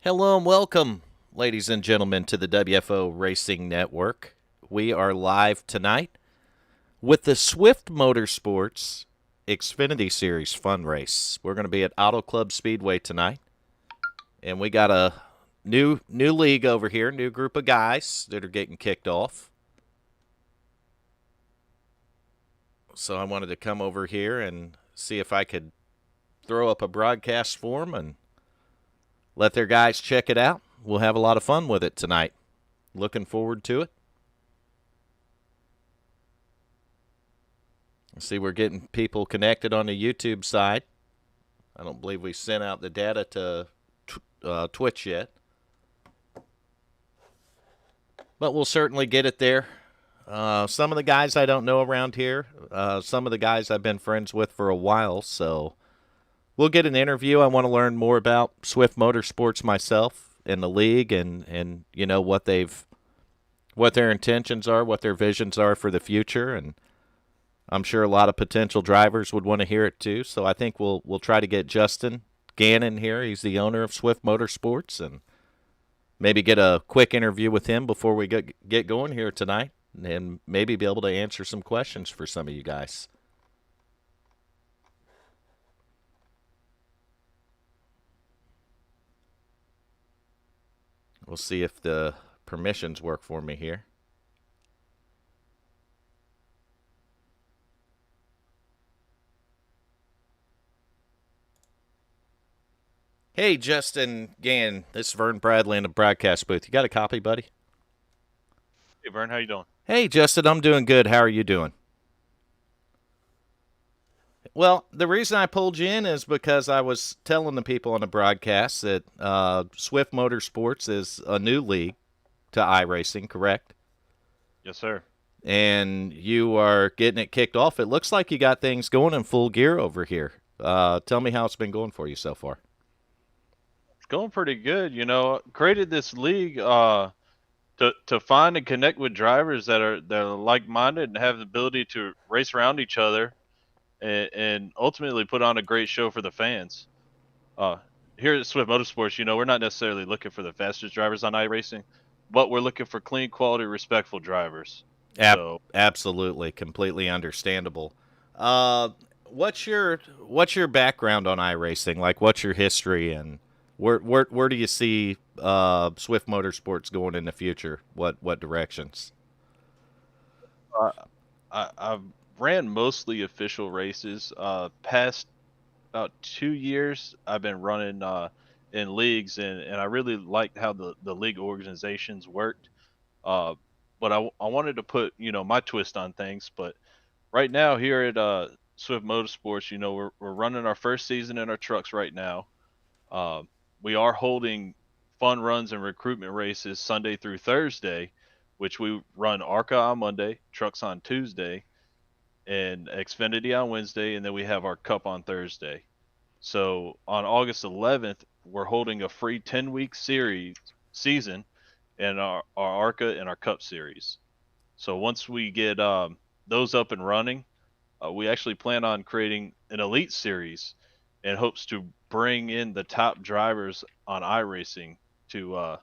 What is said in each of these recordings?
Hello and welcome, ladies and gentlemen, to the WFO Racing Network. We are live tonight with the Swift Motorsports Xfinity Series Fun Race. We're going to be at Auto Club Speedway tonight, and we got a new league over here, new group of guys that are getting kicked off. So I wanted to come over here and see if I could throw up a broadcast for them and let their guys check it out. We'll have a lot of fun with it tonight. Looking forward to it. See, we're getting people connected on the YouTube side. I don't believe we sent out the data to Twitch yet. But we'll certainly get it there. Some of the guys I don't know around here. Some of the guys I've been friends with for a while. So we'll get an interview. I want to learn more about Swift Motorsports myself and the league and you know what their intentions are, what their visions are for the future, and I'm sure a lot of potential drivers would want to hear it too. So I think we'll try to get Justin Gannon here. He's the owner of Swift Motorsports, and maybe get a quick interview with him before we get going here tonight, and maybe be able to answer some questions for some of you guys. We'll see if the permissions work for me here. Hey, Justin Gann, this is Vern Bradley in the broadcast booth. You got a copy, buddy? Hey, Vern, how you doing? Hey, Justin, I'm doing good. How are you doing? Well, the reason I pulled you in is because I was telling the people on the broadcast that Swift Motorsports is a new league to iRacing, correct? Yes, sir. And you are getting it kicked off. It looks like you got things going in full gear over here. Tell me how it's been going for you so far. It's going pretty good. Created this league to find and connect with drivers that are like-minded and have the ability to race around each other and ultimately put on a great show for the fans. Uh, Here at Swift Motorsports, we're not necessarily looking for the fastest drivers on iRacing, but we're looking for clean, quality, respectful drivers. So Absolutely, completely understandable. Uh, what's your background on iRacing? Like, what's your history, and where do you see Swift Motorsports going in the future? What directions? uh, I've ran mostly official races. Past about 2 years, I've been running in leagues, and I really liked how the league organizations worked. Uh, but I wanted to put my twist on things. But right now here at Swift Motorsports, we're running our first season in our trucks right now. Uh, we are holding fun runs and recruitment races Sunday through Thursday, which we run ARCA on Monday, trucks on Tuesday, and Xfinity on Wednesday, and then we have our Cup on Thursday. So on August 11th, we're holding a free 10-week season in our ARCA and our Cup series. So once we get those up and running, we actually plan on creating an elite series in hopes to bring in the top drivers on iRacing to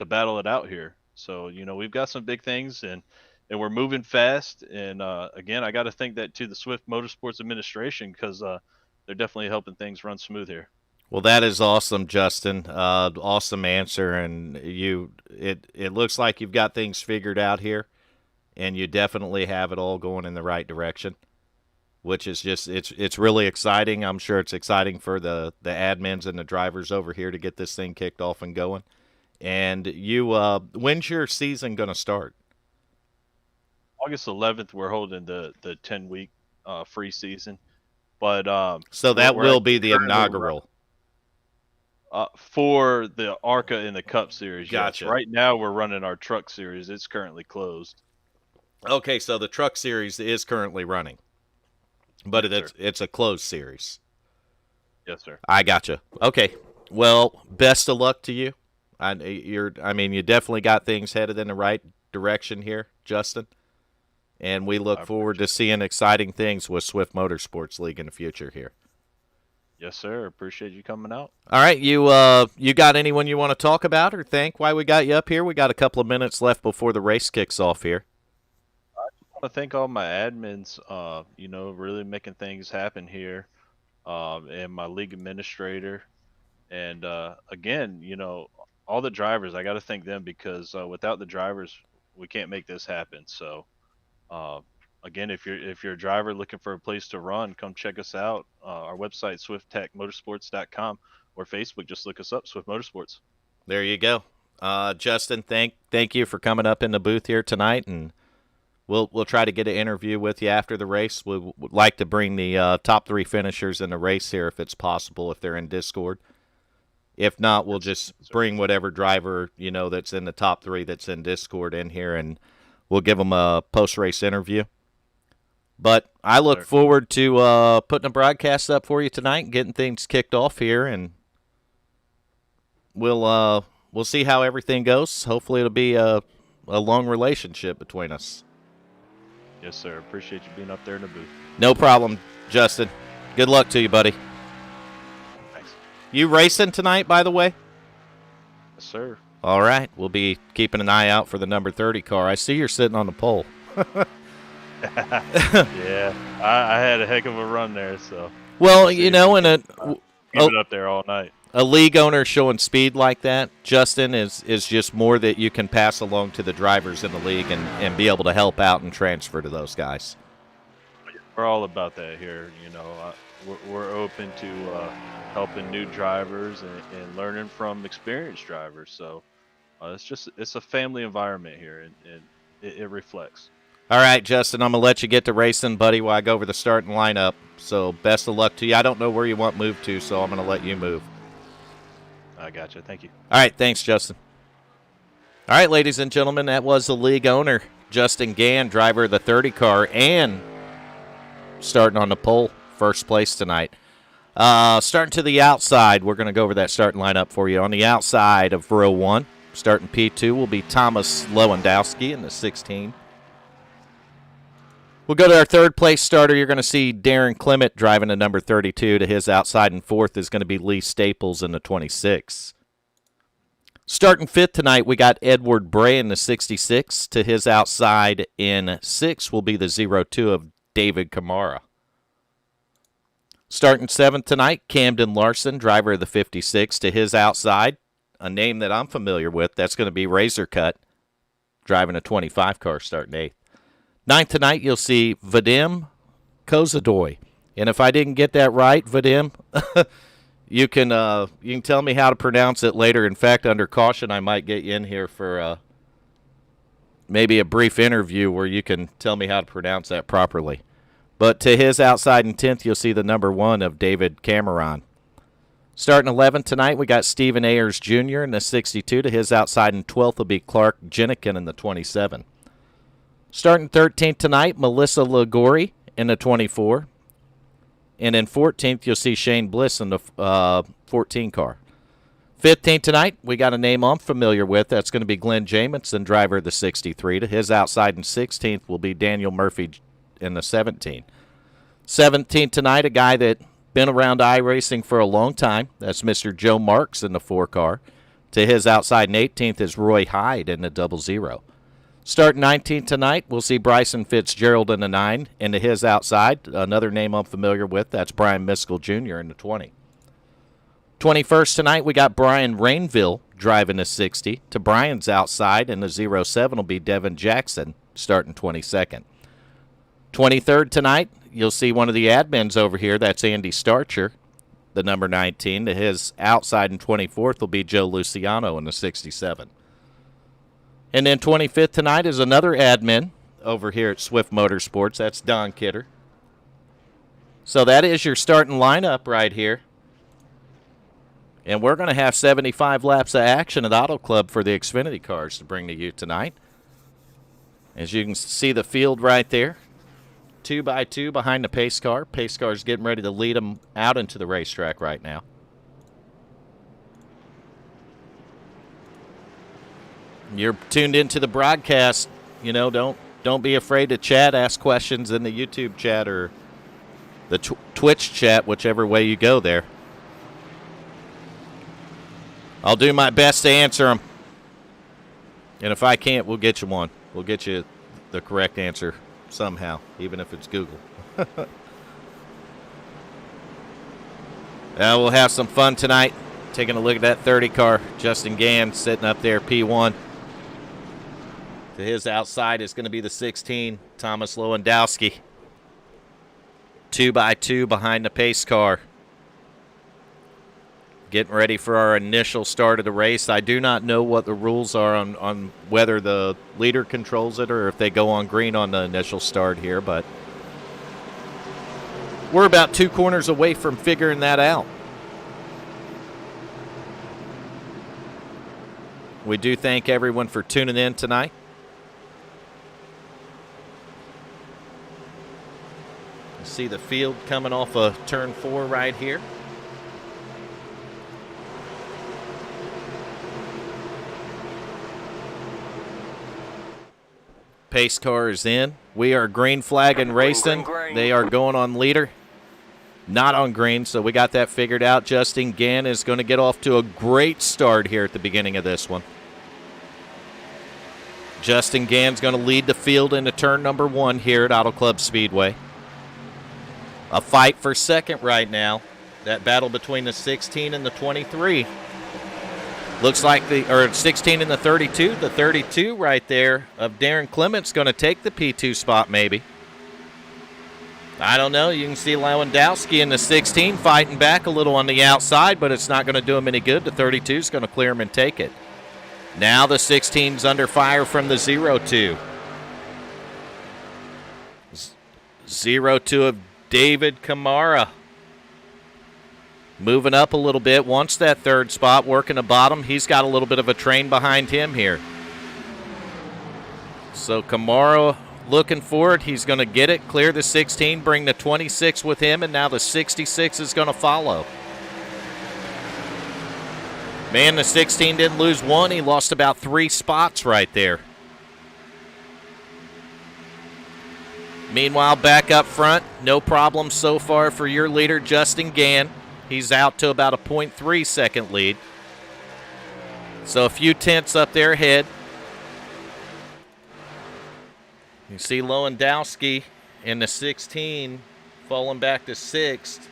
battle it out here. So we've got some big things, and we're moving fast. And again, I got to thank that to the Swift Motorsports administration because they're definitely helping things run smooth here. Well, that is awesome, Justin. Awesome answer, and it looks like you've got things figured out here, and you definitely have it all going in the right direction, which is just it's really exciting. I'm sure it's exciting for the admins and the drivers over here to get this thing kicked off and going. And when's your season going to start? August 11th, we're holding the 10-week free season, but So that we're will be actually the currently inaugural. for the ARCA and the Cup series. Yes, Gotcha. right now we're running our truck series. It's currently closed. Okay, so the truck series is currently running, but Yes, sir. it's a closed series. Yes, sir. I gotcha. Okay. Well, best of luck to you. I mean, you definitely got things headed in the right direction here, Justin. And we I look forward to appreciate it. seeing exciting things with Swift Motorsports League in the future here. Yes, sir. Appreciate you coming out. All right, you got anyone you want to talk about or thank why we got you up here? We got a couple of minutes left before the race kicks off here. I want to thank all my admins, really making things happen here, and my league administrator. And again, all the drivers, I got to thank them because without the drivers, we can't make this happen. So, uh, again, if you're a driver looking for a place to run, come check us out. Our website, swifttechmotorsports.com, or Facebook, just look us up, Swift Motorsports. There you go. Justin, thank you for coming up in the booth here tonight, and we'll try to get an interview with you after the race. We would like to bring the top 3 finishers in the race here if it's possible, if they're in Discord. If not, we'll just bring whatever driver that's in the top 3 that's in Discord in here, and we'll give them a post-race interview. But I look forward to putting a broadcast up for you tonight and getting things kicked off here, and we'll see how everything goes. Hopefully, it'll be a long relationship between us. Yes, sir. Appreciate you being up there in the booth. No problem, Justin. Good luck to you, buddy. Thanks. You racing tonight, by the way? Yes, sir. All right. We'll be keeping an eye out for the number 30 car. I see you're sitting on the pole. Yeah, I had a heck of a run there, so. Well, in keep it up there all night. A league owner showing speed like that, Justin, is just more that you can pass along to the drivers in the league and be able to help out and transfer to those guys. We're all about that here. We're open to helping new drivers and learning from experienced drivers. So it's a family environment here, and it reflects. All right, Justin, I'm going to let you get to racing, buddy, while I go over the starting lineup. So best of luck to you. I don't know where you want moved to, so I'm going to let you move. I gotcha. Thank you. All right, thanks, Justin. All right, ladies and gentlemen, that was the league owner, Justin Gann, driver of the 30 car, and starting on the pole, first place tonight. Starting to the outside, we're going to go over that starting lineup for you. On the outside of row 1, starting P2, will be Thomas Lewandowski in the 16. We'll go to our third place starter. You're going to see Darren Clement driving the number 32. To his outside, and fourth is going to be Lee Staples in the 26. Starting fifth tonight, we got Edward Bray in the 66. To his outside in 6 will be the 02 of David Kamara. Starting seventh tonight, Camden Larson, driver of the 56. To his outside, a name that I'm familiar with, that's going to be Razor Cut, driving a 25 car, starting 8th. Ninth tonight, you'll see Vadim Kozadoy. And if I didn't get that right, Vadim, you can tell me how to pronounce it later. In fact, under caution, I might get you in here for maybe a brief interview where you can tell me how to pronounce that properly. But to his outside in 10th, you'll see the number 1 of David Cameron. Starting 11th tonight, we got Stephen Ayers Jr. in the 62. To his outside in 12th will be Clark Jenikin in the 27. Starting 13th tonight, Melissa Ligori in the 24. And in 14th, you'll see Shane Bliss in the 14 car. 15th tonight, we got a name I'm familiar with. That's going to be Glenn Jamison, driver of the 63. To his outside in 16th will be Daniel Murphy in the 17. 17th tonight, a guy that been around iRacing for a long time. That's Mr. Joe Marks in the 4 car. To his outside in 18th is Roy Hyde in the 00. Starting 19th tonight, we'll see Bryson Fitzgerald in the 9, and to his outside, another name I'm familiar with, that's Brian Miskell Jr. in the 20. 21st tonight, we got Brian Rainville driving the 60. To Brian's outside, and the 07 will be Devin Jackson, starting 22nd. 23rd tonight, you'll see one of the admins over here, that's Andy Starcher, the number 19. To his outside, and 24th will be Joe Luciano in the 67. And then 25th tonight is another admin over here at Swift Motorsports. That's Don Kidder. So that is your starting lineup right here. And we're going to have 75 laps of action at Auto Club for the Xfinity cars to bring to you tonight. As you can see the field right there. 2 by 2 behind the pace car. Pace car is getting ready to lead them out into the racetrack right now. You're tuned into the broadcast. Don't be afraid to chat, ask questions in the YouTube chat, or the Twitch chat, whichever way you go there. I'll do my best to answer them. And if I can't, we'll get you one. We'll get you the correct answer somehow, even if it's Google. We'll have some fun tonight. Taking a look at that 30 car. Justin Gann sitting up there, P1. To his outside is going to be the 16, Thomas Lewandowski. 2x2 behind the pace car. Getting ready for our initial start of the race. I do not know what the rules are on whether the leader controls it or if they go on green on the initial start here, but we're about 2 corners away from figuring that out. We do thank everyone for tuning in tonight. You see the field coming off of turn 4 right here. Pace car is in. We are green flag and racing. Green. They are going on leader. Not on green, so we got that figured out. Justin Gann is going to get off to a great start here at the beginning of this one. Justin Gann's going to lead the field into turn number 1 here at Auto Club Speedway. A fight for second right now. That battle between the 16 and the 23. Looks like 16 and the 32. The 32 right there of Darren Clement's going to take the P2 spot maybe. I don't know. You can see Lewandowski in the 16 fighting back a little on the outside, but it's not going to do him any good. The 32 is going to clear him and take it. Now the 16's under fire from the 0-2. 0-2 of David Kamara. Moving up a little bit, wants that third spot, working the bottom. He's got a little bit of a train behind him here. So Kamara looking for it. He's going to get it, clear the 16, bring the 26 with him, and now the 66 is going to follow. Man, the 16 didn't lose one. He lost about 3 spots right there. Meanwhile, back up front, no problem so far for your leader, Justin Gann. He's out to about a 0.3 second lead. So a few tenths up there ahead. You see Lewandowski in the 16 falling back to 6th.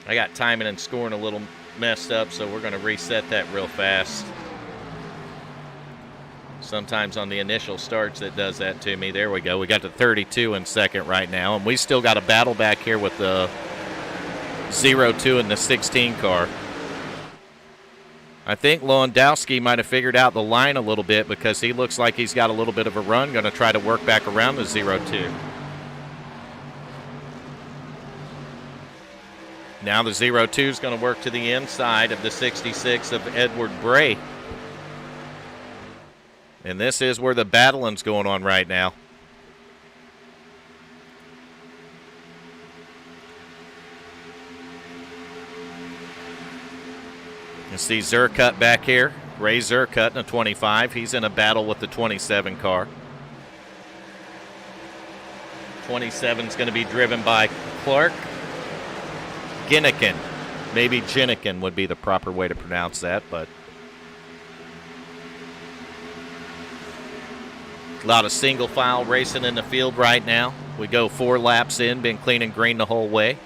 I got timing and scoring a little messed up, so we're going to reset that real fast. Sometimes on the initial starts it does that to me. There we go. We got the 32 in second right now, and we still got a battle back here with the 0-2 in the 16 car. I think Lewandowski might have figured out the line a little bit because he looks like he's got a little bit of a run, going to try to work back around the 0-2. Now the 0-2 is going to work to the inside of the 66 of Edward Bray. And this is where the battling's going on right now. You see Zerkut back here. Ray Zerkut in a 25. He's in a battle with the 27 car. 27 is going to be driven by Clark Ginnikin. Maybe Ginnikin would be the proper way to pronounce that, but a lot of single file racing in the field right now. We go 4 laps in, been clean and green the whole way.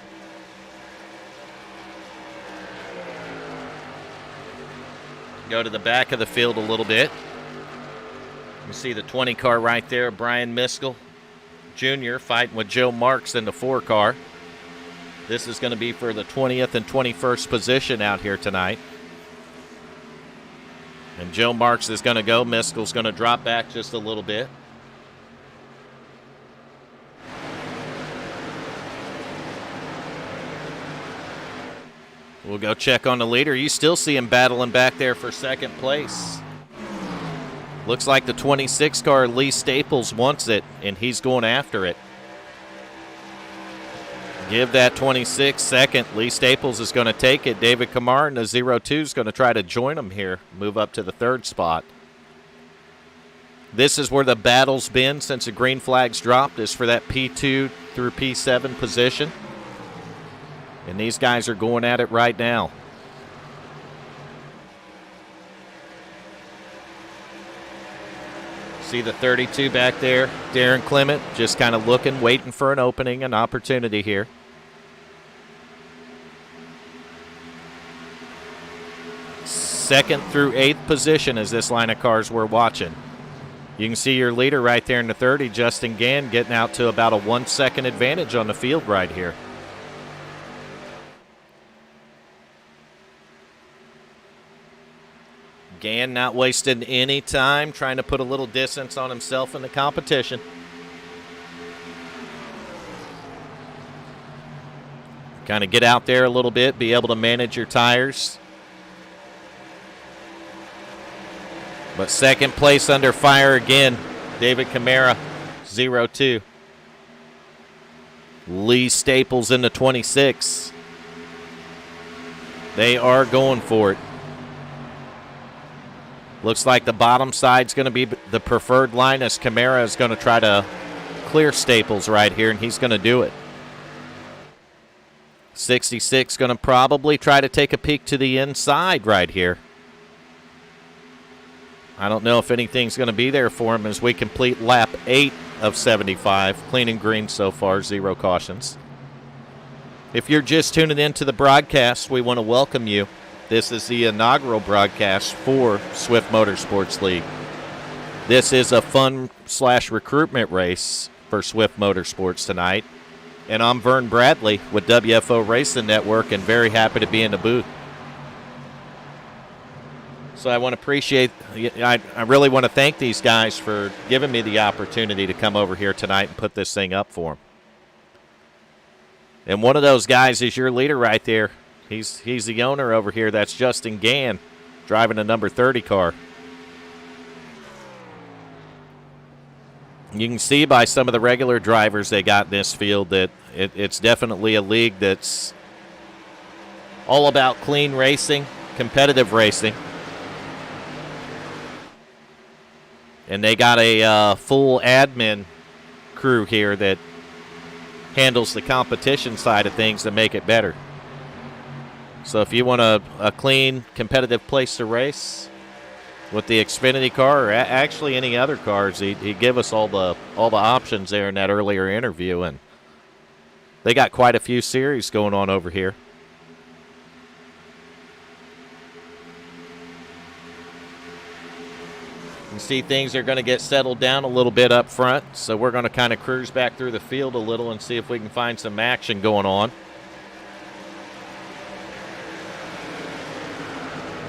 Go to the back of the field a little bit. You see the 20 car right there, Brian Miskell Jr. fighting with Joe Marks in the 4 car. This is going to be for the 20th and 21st position out here tonight. And Joe Marks is going to go. Miskell's going to drop back just a little bit. We'll go check on the leader. You still see him battling back there for second place. Looks like the 26 car, Lee Staples, wants it, and he's going after it. Give that 26 second. Lee Staples is going to take it. David Kamar in the 0-2 is going to try to join him here, move up to the 3rd spot. This is where the battle's been since the green flag's dropped, is for that P2 through P7 position. And these guys are going at it right now. See the 32 back there, Darren Clement, just kind of looking, waiting for an opening, an opportunity here. Second through 8th position is this line of cars we're watching. You can see your leader right there in the 30, Justin Gann, getting out to about a 1 second advantage on the field right here. Gann not wasting any time, trying to put a little distance on himself in the competition. Kind of get out there a little bit, be able to manage your tires. But second place under fire again, David Camara, 0-2. Lee Staples in the 26. They are going for it. Looks like the bottom side's going to be the preferred line, as Camara is going to try to clear Staples right here, and he's going to do it. 66 going to probably try to take a peek to the inside right here. I don't know if anything's going to be there for him as we complete lap 8 of 75. Clean and green so far, 0 cautions. If you're just tuning into the broadcast, we want to welcome you. This is the inaugural broadcast for Swift Motorsports League. This is a fun/recruitment race for Swift Motorsports tonight. And I'm Vern Bradley with WFO Racing Network, and very happy to be in the booth. So I want to appreciate, I really want to thank these guys for giving me the opportunity to come over here tonight and put this thing up for them. And one of those guys is your leader right there. He's the owner over here. That's Justin Gann, driving a number 30 car. You can see by some of the regular drivers they got in this field that it's definitely a league that's all about clean racing, competitive racing. And they got a full admin crew here that handles the competition side of things to make it better. So if you want a clean, competitive place to race with the Xfinity car, or actually any other cars, he'd give us all the options there in that earlier interview. And they got quite a few series going on over here. You see things are going to get settled down a little bit up front, so we're going to kind of cruise back through the field a little and see if we can find some action going on.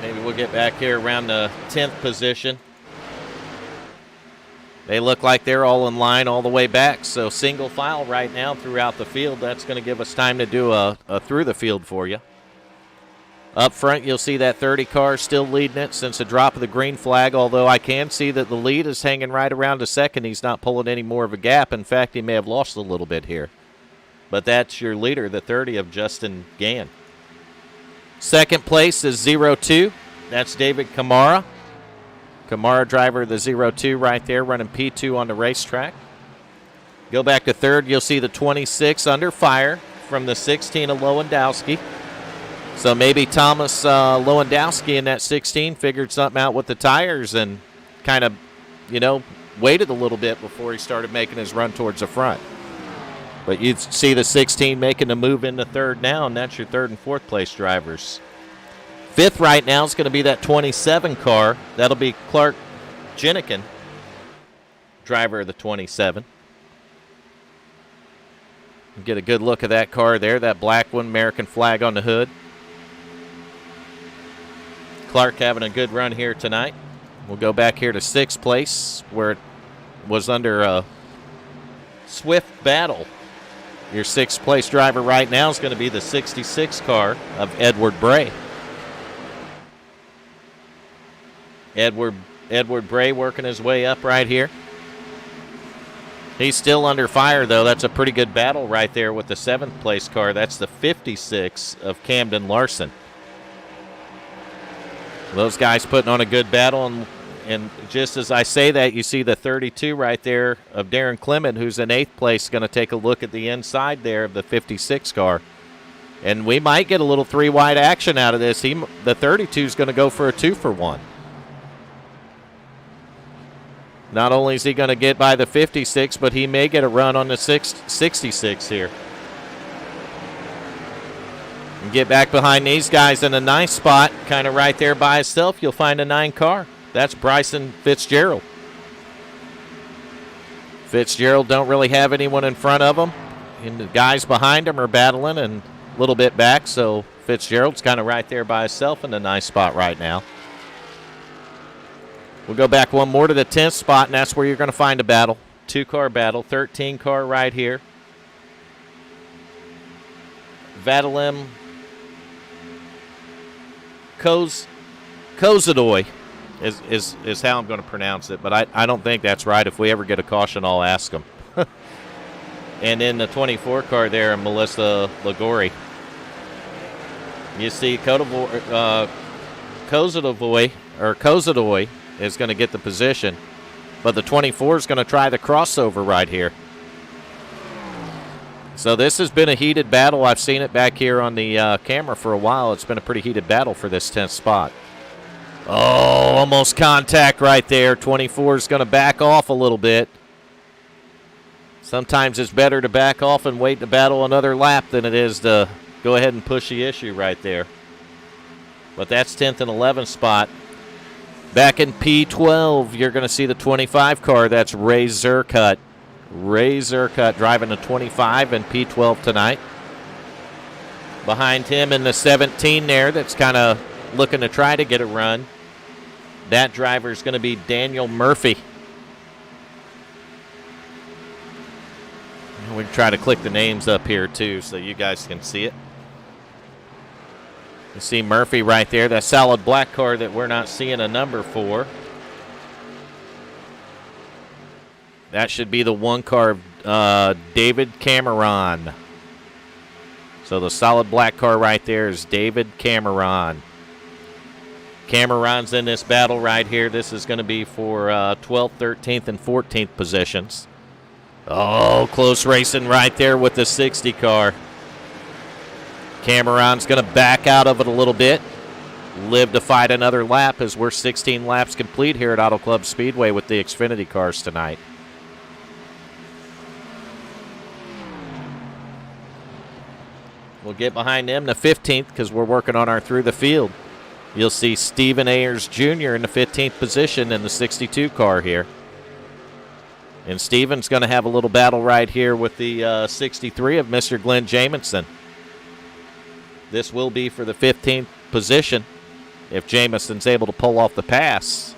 Maybe we'll get back here around the 10th position. They look like they're all in line all the way back, so single file right now throughout the field. That's going to give us time to do a through the field for you. Up front, you'll see that 30 car still leading it since the drop of the green flag, although I can see that the lead is hanging right around a second. He's not pulling any more of a gap. In fact, he may have lost a little bit here. But that's your leader, the 30 of Justin Gann. Second place is 0-2. That's David Camara. Camara, driver of the 0-2 right there, running P2 on the racetrack. Go back to third, you'll see the 26 under fire from the 16 of Lewandowski. So maybe Thomas Lewandowski in that 16 figured something out with the tires and kind of, waited a little bit before he started making his run towards the front. But you see the 16 making the move into third now, and that's your third and fourth place drivers. Fifth right now is going to be that 27 car. That'll be Clark Jenikin, driver of the 27. Get a good look at that car there, that black one, American flag on the hood. Clark having a good run here tonight. We'll go back here to sixth place where it was under a swift battle. Your sixth place driver right now is going to be the 66 car of Edward Bray. Edward Bray working his way up right here. He's still under fire, though. That's a pretty good battle right there with the seventh place car. That's the 56 of Camden Larson. Those guys putting on a good battle, and And just as I say that, you see the 32 right there of Darren Clement, who's in 8th place, going to take a look at the inside there of the 56 car. And we might get a little 3-wide action out of this. The 32 is going to go for a 2-for-1. Not only is he going to get by the 56, but he may get a run on the 66 here. And get back behind these guys in a nice spot, kind of right there by himself. You'll find a 9 car. That's Bryson Fitzgerald. Fitzgerald don't really have anyone in front of him. And the guys behind him are battling and a little bit back, so Fitzgerald's kind of right there by himself in a nice spot right now. We'll go back one more to the 10th spot, and that's where you're going to find a battle. 2-car battle, 13-car right here. Vadim Kozadoy is how I'm going to pronounce it, but I don't think that's right. If we ever get a caution, I'll ask him. And in the 24 car there, Melissa Lagori. You see Kozadoy is going to get the position, but the 24 is going to try the crossover right here. So this has been a heated battle. I've seen it back here on the camera for a while. It's been a pretty heated battle for this 10th spot. Oh, almost contact right there. 24 is going to back off a little bit. Sometimes it's better to back off and wait to battle another lap than it is to go ahead and push the issue right there. But that's 10th and 11th spot. Back in P12, you're going to see the 25 car. That's Ray Zercut. Ray Zercut driving the 25 in P12 tonight. Behind him in the 17 there, that's kind of looking to try to get a run. That driver is going to be Daniel Murphy. We can try to click the names up here too so you guys can see it. You see Murphy right there, that solid black car that we're not seeing a number for. That should be the 1 car of David Cameron. So the solid black car right there is David Cameron. Cameron's in this battle right here. This is going to be for 12th, 13th, and 14th positions. Oh, close racing right there with the 60 car. Cameron's going to back out of it a little bit. Live to fight another lap as we're 16 laps complete here at Auto Club Speedway with the Xfinity cars tonight. We'll get behind them the 15th because we're working on our through the field. You'll see Stephen Ayers Jr. in the 15th position in the 62 car here. And Stephen's going to have a little battle right here with the 63 of Mr. Glenn Jamison. This will be for the 15th position if Jamison's able to pull off the pass.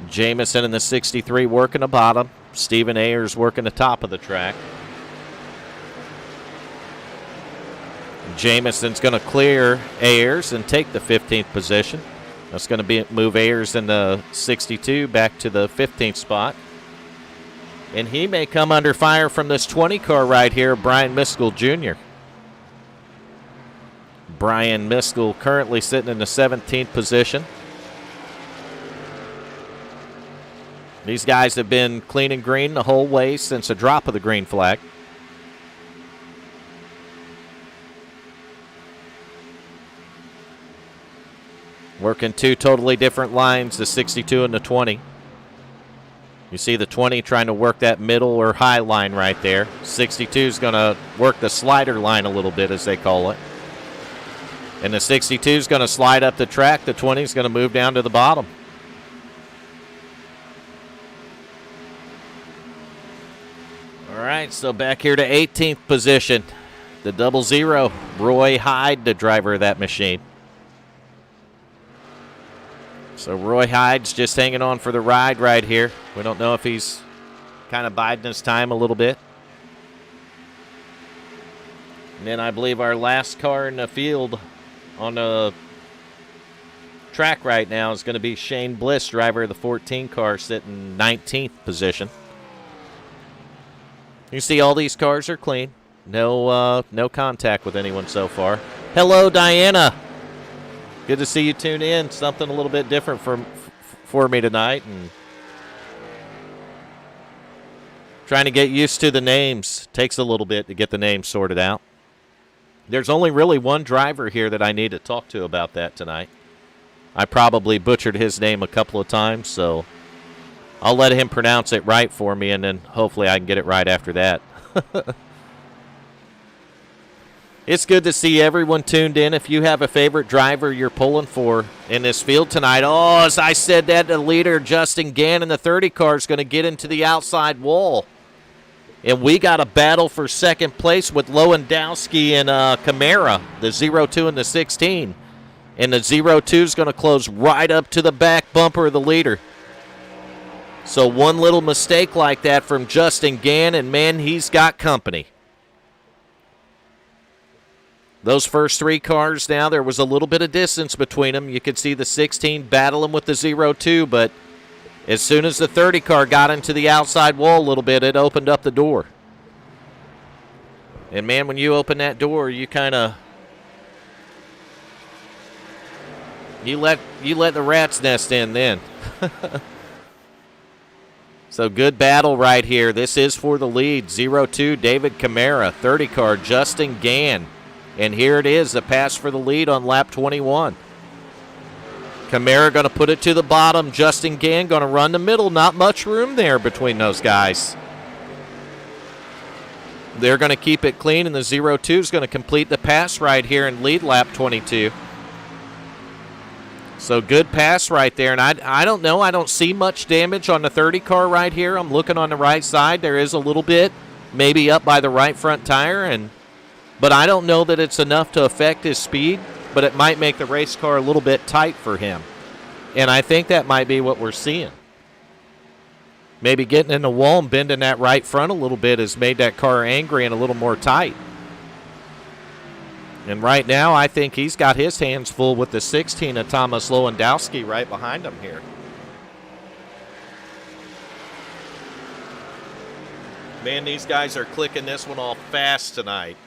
Jamison in the 63 working the bottom. Stephen Ayers working the top of the track. Jamison's going to clear Ayers and take the 15th position. That's going to move Ayers in the 62 back to the 15th spot. And he may come under fire from this 20 car right here, Brian Miskell Jr. Brian Miskell currently sitting in the 17th position. These guys have been clean and green the whole way since the drop of the green flag. Working 2 totally different lines, the 62 and the 20. You see the 20 trying to work that middle or high line right there. 62 is going to work the slider line a little bit, as they call it. And the 62 is going to slide up the track. The 20 is going to move down to the bottom. All right, so back here to 18th position. The 00, Roy Hyde, the driver of that machine. So Roy Hyde's just hanging on for the ride right here. We don't know if he's kind of biding his time a little bit. And then I believe our last car in the field on the track right now is going to be Shane Bliss, driver of the 14 car, sitting 19th position. You see all these cars are clean. No contact with anyone so far. Hello, Diana. Good to see you tune in. Something a little bit different for me tonight, and trying to get used to the names. Takes a little bit to get the names sorted out. There's only really one driver here that I need to talk to about that tonight. I probably butchered his name a couple of times, so I'll let him pronounce it right for me, and then hopefully I can get it right after that. It's good to see everyone tuned in. If you have a favorite driver you're pulling for in this field tonight, as I said that, the leader, Justin Gannon, the 30 car, is going to get into the outside wall. And we got a battle for second place with Lewandowski and Camara, the 02 and the 16. And the 02 is going to close right up to the back bumper of the leader. So one little mistake like that from Justin Gannon, man, he's got company. Those first three cars now, there was a little bit of distance between them. You could see the 16 battling with the 02, but as soon as the 30 car got into the outside wall a little bit, it opened up the door. And, man, when you open that door, you kind of you let the rat's nest in then. So good battle right here. This is for the lead. 02, David Camara. 30 car, Justin Gann. And here it is, the pass for the lead on lap 21. Camara going to put it to the bottom. Justin Gann going to run the middle. Not much room there between those guys. They're going to keep it clean, and the 02 is going to complete the pass right here and lead lap 22. So good pass right there. And I don't know. I don't see much damage on the 30 car right here. I'm looking on the right side. There is a little bit, maybe up by the right front tire, but I don't know that it's enough to affect his speed, but it might make the race car a little bit tight for him. And I think that might be what we're seeing. Maybe getting in the wall and bending that right front a little bit has made that car angry and a little more tight. And right now, I think he's got his hands full with the 16 of Thomas Lewandowski right behind him here. Man, these guys are clicking this one off fast tonight.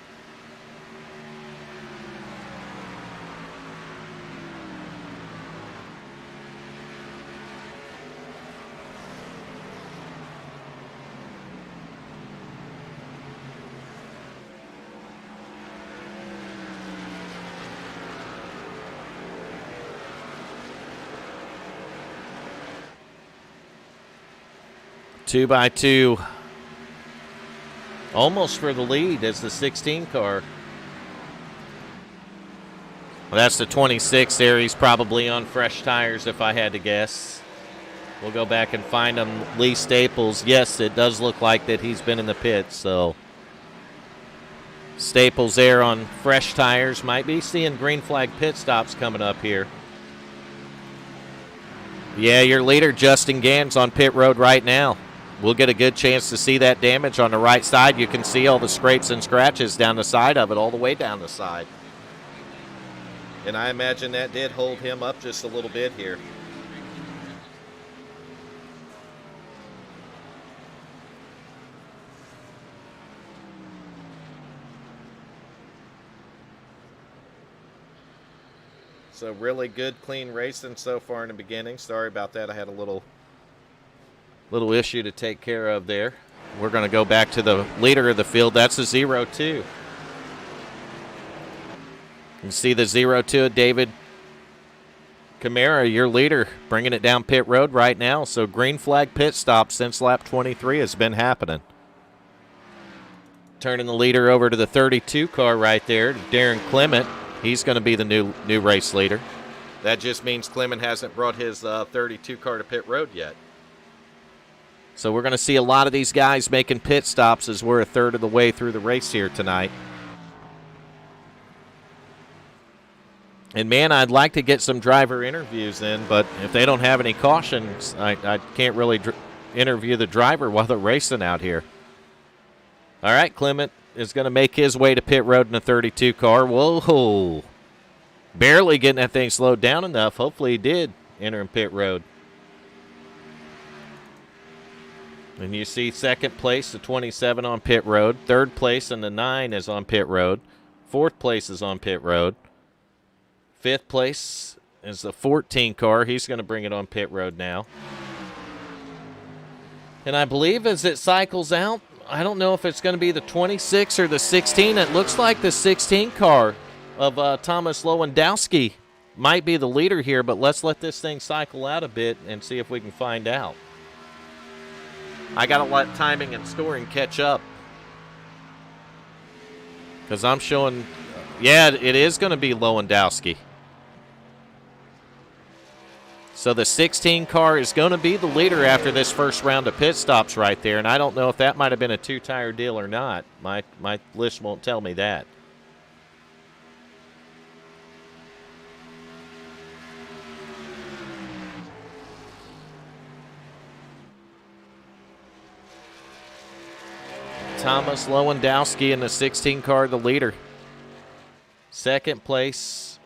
Two by two. Almost for the lead as the 16 car. Well, that's the 26 there. He's probably on fresh tires if I had to guess. We'll go back and find him. Lee Staples. Yes, it does look like that he's been in the pits. So Staples there on fresh tires. Might be seeing green flag pit stops coming up here. Yeah, your leader, Justin Gann's on pit road right now. We'll get a good chance to see that damage on the right side. You can see all the scrapes and scratches down the side of it, all the way down the side. And I imagine that did hold him up just a little bit here. So really good, clean racing so far in the beginning. Sorry about that. I had a little issue to take care of there. We're going to go back to the leader of the field. That's the 02. You can see the 02, David Camara, your leader, bringing it down pit road right now. So green flag pit stop since lap 23 has been happening. Turning the leader over to the 32 car right there, Darren Clement. He's going to be the new race leader. That just means Clement hasn't brought his 32 car to pit road yet. So we're going to see a lot of these guys making pit stops as we're a third of the way through the race here tonight. And, man, I'd like to get some driver interviews in, but if they don't have any cautions, I can't really interview the driver while they're racing out here. All right, Clement is going to make his way to pit road in a 32 car. Whoa. Barely getting that thing slowed down enough. Hopefully he did enter in pit road. And you see second place, the 27 on pit road. Third place and the 9 is on pit road. Fourth place is on pit road. Fifth place is the 14 car. He's going to bring it on pit road now. And I believe as it cycles out, I don't know if it's going to be the 26 or the 16. It looks like the 16 car of Thomas Lewandowski might be the leader here, but let's let this thing cycle out a bit and see if we can find out. I got to let timing and scoring catch up. Because I'm showing, yeah, it is going to be Lewandowski. So the 16 car is going to be the leader after this first round of pit stops right there, and I don't know if that might have been a two-tire deal or not. My list won't tell me that. Thomas Lewandowski in the 16 car, the leader. Second place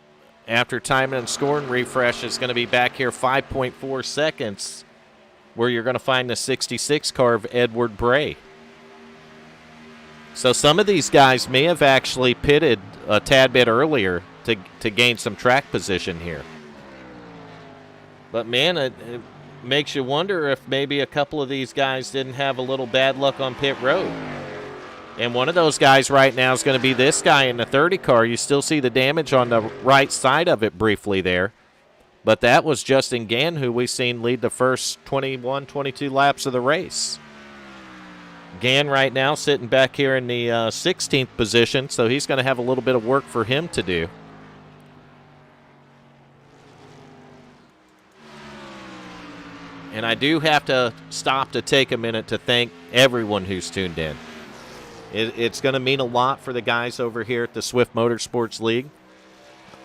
after timing and scoring refresh is going to be back here 5.4 seconds, where you're going to find the 66 car of Edward Bray. So some of these guys may have actually pitted a tad bit earlier to gain some track position here. But, man, it makes you wonder if maybe a couple of these guys didn't have a little bad luck on pit road. And one of those guys right now is going to be this guy in the 30 car. You still see the damage on the right side of it briefly there. But that was Justin Gann, who we've seen lead the first 21, 22 laps of the race. Gann right now sitting back here in the 16th position, so he's going to have a little bit of work for him to do. And I do have to stop to take a minute to thank everyone who's tuned in. It's going to mean a lot for the guys over here at the Swift Motorsports League.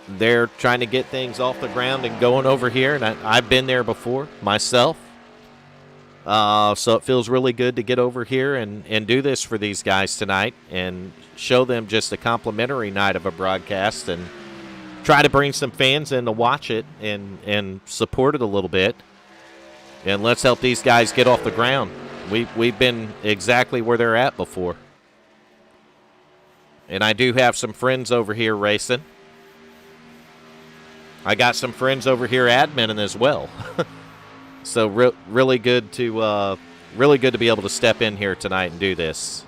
They're trying to get things off the ground and going over here, and I've been there before myself. So it feels really good to get over here and do this for these guys tonight and show them just a complimentary night of a broadcast and try to bring some fans in to watch it and support it a little bit. And let's help these guys get off the ground. We've been exactly where they're at before. And I do have some friends over here racing. I got some friends over here adminning as well. So really good to be able to step in here tonight and do this.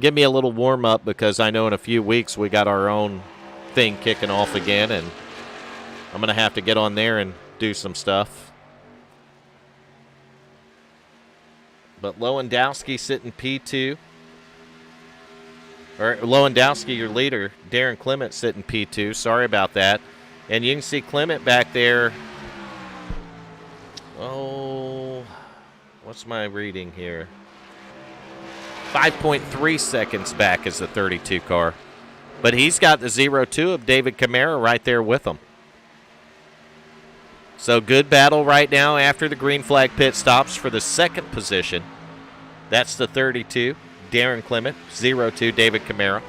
Give me a little warm up because I know in a few weeks we got our own thing kicking off again, and I'm gonna have to get on there and do some stuff. But Lewandowski sitting P2. Or Lewandowski, your leader. Darren Clement sitting P2. Sorry about that. And you can see Clement back there. Oh, what's my reading here? 5.3 seconds back is the 32 car. But he's got the 0-2 of David Camara right there with him. So good battle right now after the green flag pit stops for the second position. That's the 32. Darren Clement, 0-2, David Camara.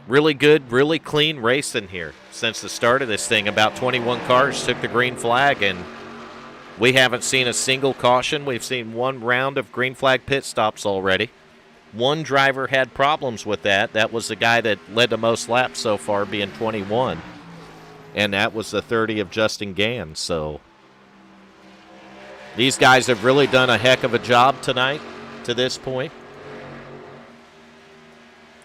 Really good, really clean racing here since the start of this thing. About 21 cars took the green flag, and we haven't seen a single caution. We've seen one round of green flag pit stops already. One driver had problems with that. That was the guy that led the most laps so far, being 21. And that was the 30 of Justin Gann. So these guys have really done a heck of a job tonight to this point.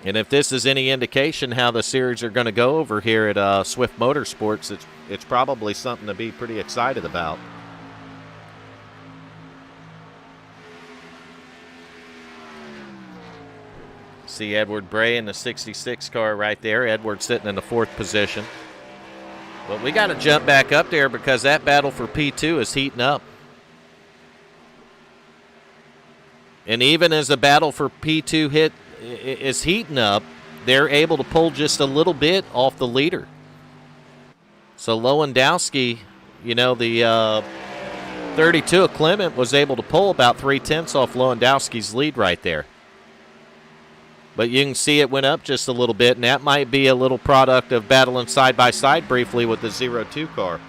And if this is any indication how the series are going to go over here at Swift Motorsports, it's probably something to be pretty excited about. See Edward Bray in the 66 car right there. Edward sitting in the 4th position. But we got to jump back up there because that battle for P2 is heating up. And even as the battle for P2 is heating up, they're able to pull just a little bit off the leader. So Lewandowski, the 32 of Clement was able to pull about 3/10 off Lewandowski's lead right there. But you can see it went up just a little bit, and that might be a little product of battling side by side briefly with the 0-2 car.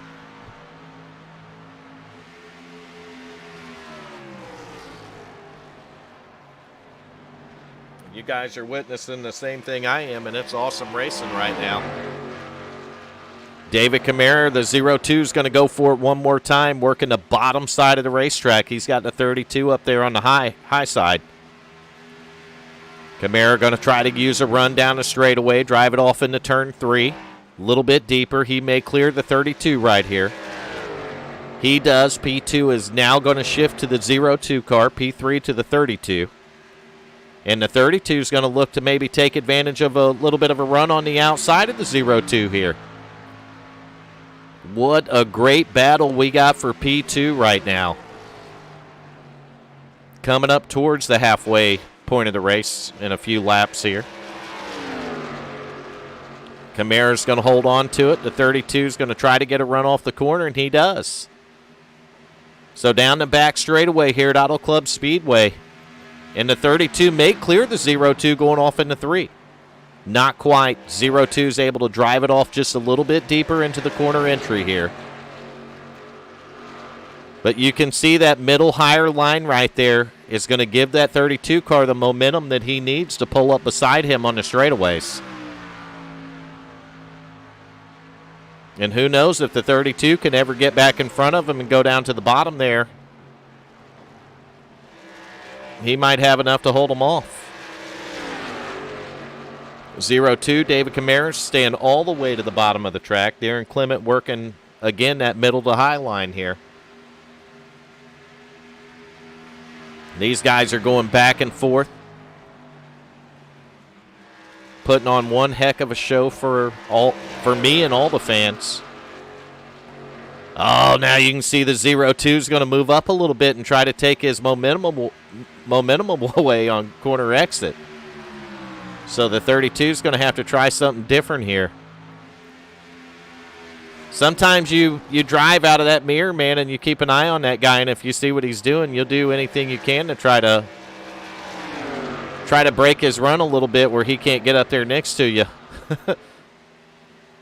You guys are witnessing the same thing I am, and it's awesome racing right now. David Camara, the 0-2, is going to go for it one more time, working the bottom side of the racetrack. He's got the 32 up there on the high side. Camara going to try to use a run down the straightaway, drive it off into turn 3. A little bit deeper. He may clear the 32 right here. He does. P2 is now going to shift to the 0-2 car, P3 to the 32. And the 32 is going to look to maybe take advantage of a little bit of a run on the outside of the 0-2 here. What a great battle we got for P2 right now. Coming up towards the halfway point of the race in a few laps here. Camara's going to hold on to it. The 32 is going to try to get a run off the corner, and he does. So down the back straightaway here at Auto Club Speedway. And the 32 may clear the 0-2 going off into 3. Not quite. 0-2 is able to drive it off just a little bit deeper into the corner entry here. But you can see that middle higher line right there is going to give that 32 car the momentum that he needs to pull up beside him on the straightaways. And who knows if the 32 can ever get back in front of him and go down to the bottom there. He might have enough to hold him off. 0-2, David Camara staying all the way to the bottom of the track. Darren Clement working, again, that middle to high line here. These guys are going back and forth, putting on one heck of a show for me and all the fans. Oh, now you can see the 0-2 is going to move up a little bit and try to take his momentum away on corner exit. So the 32 is going to have to try something different here. Sometimes you drive out of that mirror, man, and you keep an eye on that guy, and if you see what he's doing, you'll do anything you can to try to break his run a little bit where he can't get up there next to you.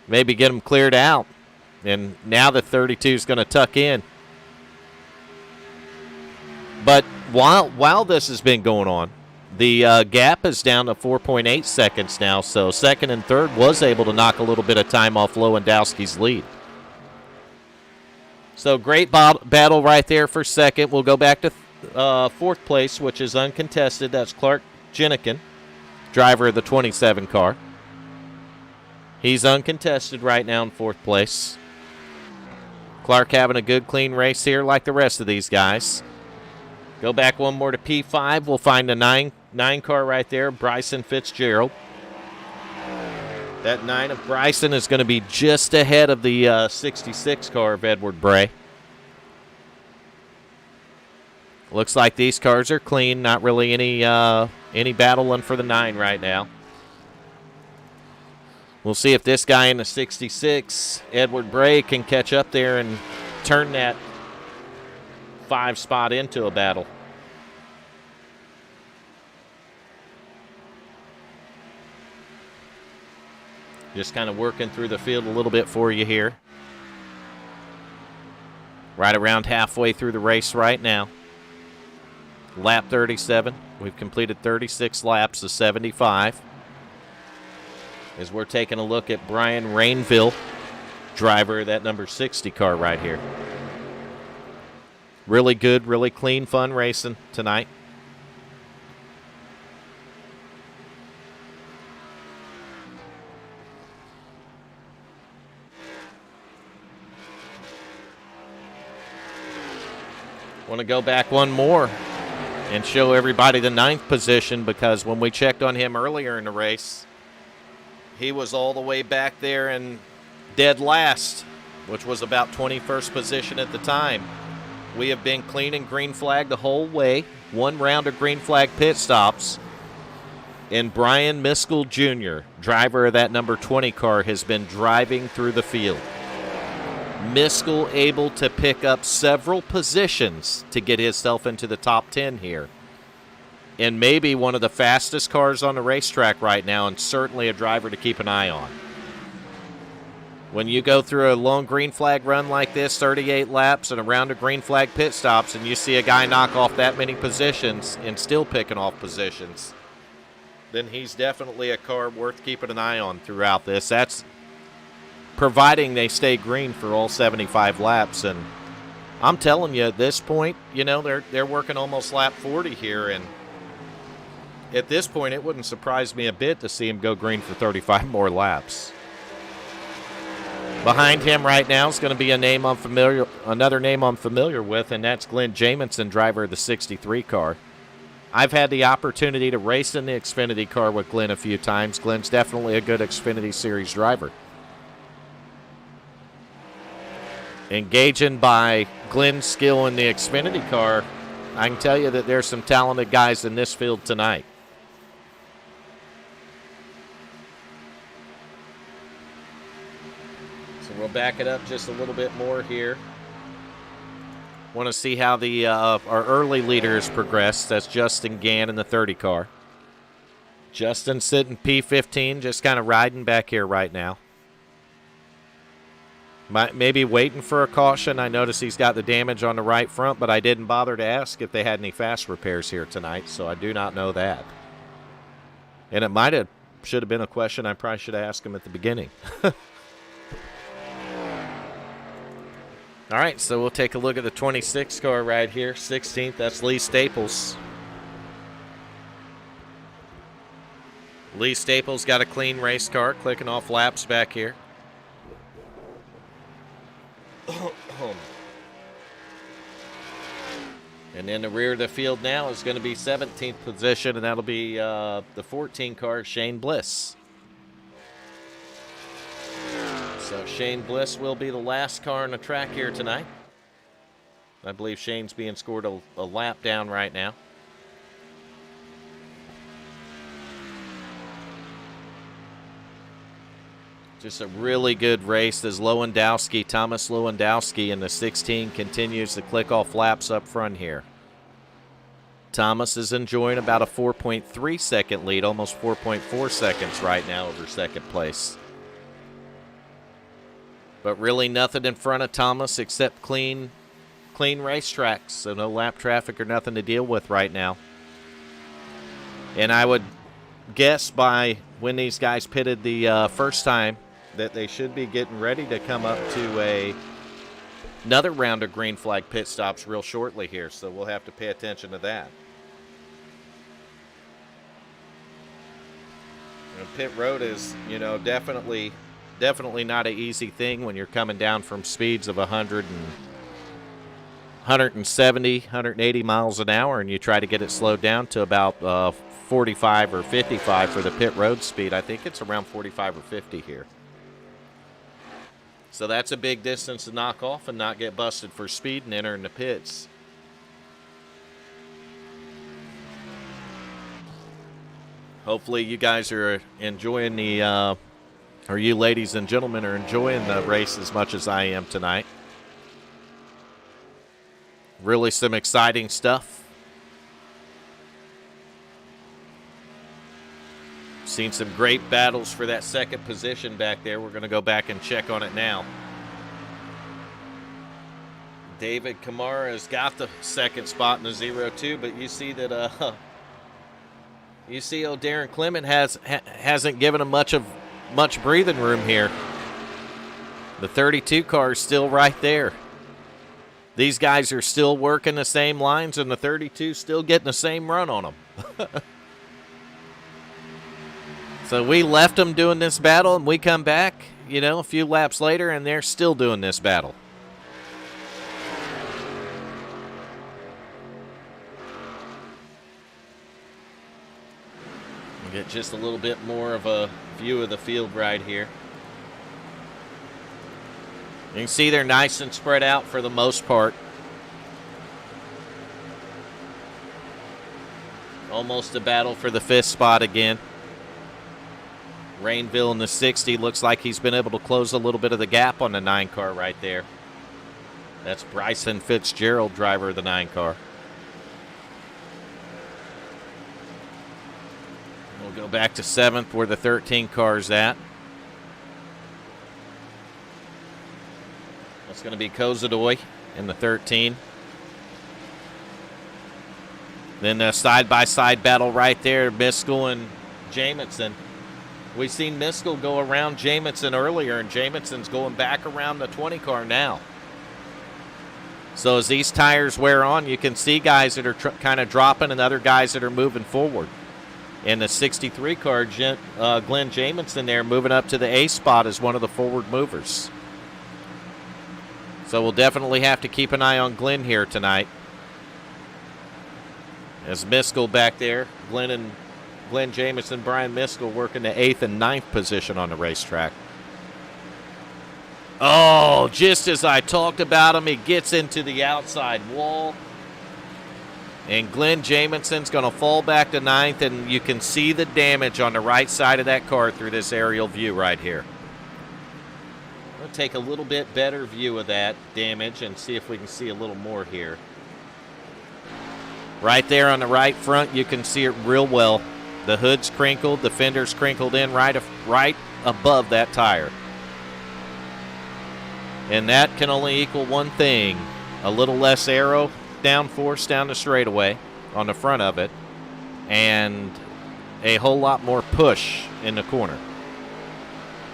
Maybe get him cleared out. And now the 32 is going to tuck in. But while this has been going on, the gap is down to 4.8 seconds now, so second and third was able to knock a little bit of time off Lewandowski's lead. So great battle right there for second. We'll go back to fourth place, which is uncontested. That's Clark Jennikin, driver of the 27 car. He's uncontested right now in fourth place. Clark having a good, clean race here like the rest of these guys. Go back one more to P5. We'll find the 9 car right there, Bryson Fitzgerald. That 9 of Bryson is going to be just ahead of the 66 car of Edward Bray. Looks like these cars are clean. Not really any battling for the 9 right now. We'll see if this guy in the 66, Edward Bray, can catch up there and turn that 5 spot into a battle. Just kind of working through the field a little bit for you here. Right around halfway through the race right now. Lap 37. We've completed 36 laps of 75. As we're taking a look at Brian Rainville, driver of that number 60 car right here. Really good, really clean, fun racing tonight. Want to go back one more and show everybody the 9th position, because when we checked on him earlier in the race, he was all the way back there and dead last, which was about 21st position at the time. We have been clean and green flag the whole way. 1 round of green flag pit stops. And Brian Miskell Jr., driver of that number 20 car, has been driving through the field. Miskell able to pick up several positions to get himself into the top 10 here. And maybe one of the fastest cars on the racetrack right now, and certainly a driver to keep an eye on. When you go through a long green flag run like this, 38 laps and a round of green flag pit stops, and you see a guy knock off that many positions and still picking off positions, then he's definitely a car worth keeping an eye on throughout this. providing they stay green for all 75 laps. And I'm telling you, at this point, they're working almost lap 40 here, and at this point, it wouldn't surprise me a bit to see him go green for 35 more laps. Behind him right now is going to be another name I'm familiar with, and that's Glenn Jamison, driver of the 63 car. I've had the opportunity to race in the Xfinity car with Glenn a few times. Glenn's definitely a good Xfinity Series driver. Engaging by Glenn's skill in the Xfinity car, I can tell you that there's some talented guys in this field tonight. So we'll back it up just a little bit more here. Want to see how our early leaders progress. That's Justin Gann in the 30 car. Justin sitting P15, just kind of riding back here right now. Maybe waiting for a caution. I notice he's got the damage on the right front, but I didn't bother to ask if they had any fast repairs here tonight, so I do not know that. And it should have been a question I probably should have asked him at the beginning. All right, so we'll take a look at the 26 car right here. 16th, that's Lee Staples. Lee Staples got a clean race car, clicking off laps back here. And in the rear of the field now is going to be 17th position, and that'll be the 14 car, Shane Bliss. So Shane Bliss will be the last car on the track here tonight. I believe Shane's being scored a lap down right now. Just a really good race as Thomas Lewandowski in the 16 continues to click off laps up front here. Thomas is enjoying about a 4.3 second lead, almost 4.4 seconds right now over second place. But really nothing in front of Thomas except clean racetracks, so no lap traffic or nothing to deal with right now. And I would guess by when these guys pitted the first time that they should be getting ready to come up to another round of green flag pit stops real shortly here, so we'll have to pay attention to that. And pit road is, definitely not an easy thing when you're coming down from speeds of 170, 180 miles an hour, and you try to get it slowed down to about 45 or 55 for the pit road speed. I think it's around 45 or 50 here. So that's a big distance to knock off and not get busted for speed and enter in the pits. Hopefully you guys are enjoying or you ladies and gentlemen are enjoying the race as much as I am tonight. Really some exciting stuff. Seen some great battles for that second position back there. We're going to go back and check on it now. David Kamara has got the second spot in the 0-2, but you see that Darren Clement hasn't given him much breathing room here. The 32 car is still right there. These guys are still working the same lines, and the 32 still getting the same run on them. So we left them doing this battle, and we come back, a few laps later, and they're still doing this battle. We'll get just a little bit more of a view of the field right here. You can see they're nice and spread out for the most part. Almost a battle for the fifth spot again. Rainville in the 60 looks like he's been able to close a little bit of the gap on the 9 car right there. That's Bryson Fitzgerald, driver of the 9 car. We'll go back to 7th where the 13 car's at. That's going to be Kozadoy in the 13. Then a side-by-side battle right there, Biscoe and Jamison. We seen Miskell go around Jamison earlier, and Jamison's going back around the 20 car now. So as these tires wear on, you can see guys that are kind of dropping and other guys that are moving forward. And the 63 car, Glenn Jamison there, moving up to the A spot as one of the forward movers. So we'll definitely have to keep an eye on Glenn here tonight. As Miskell back there, Glenn Jamison, Brian Miskell working the 8th and 9th position on the racetrack. Oh, just as I talked about him, he gets into the outside wall. And Glenn Jamison's going to fall back to 9th, and you can see the damage on the right side of that car through this aerial view right here. We'll take a little bit better view of that damage and see if we can see a little more here. Right there on the right front, you can see it real well. The hood's crinkled, the fender's crinkled in right above that tire. And that can only equal one thing, a little less aero downforce down the straightaway on the front of it, and a whole lot more push in the corner.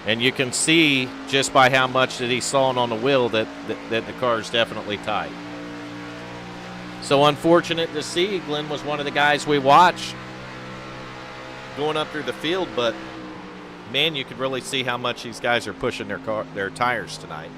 And you can see just by how much that he's sawing on the wheel that the car is definitely tight. So unfortunate to see. Glenn was one of the guys we watched going up through the field, but man, you could really see how much these guys are pushing their tires tonight.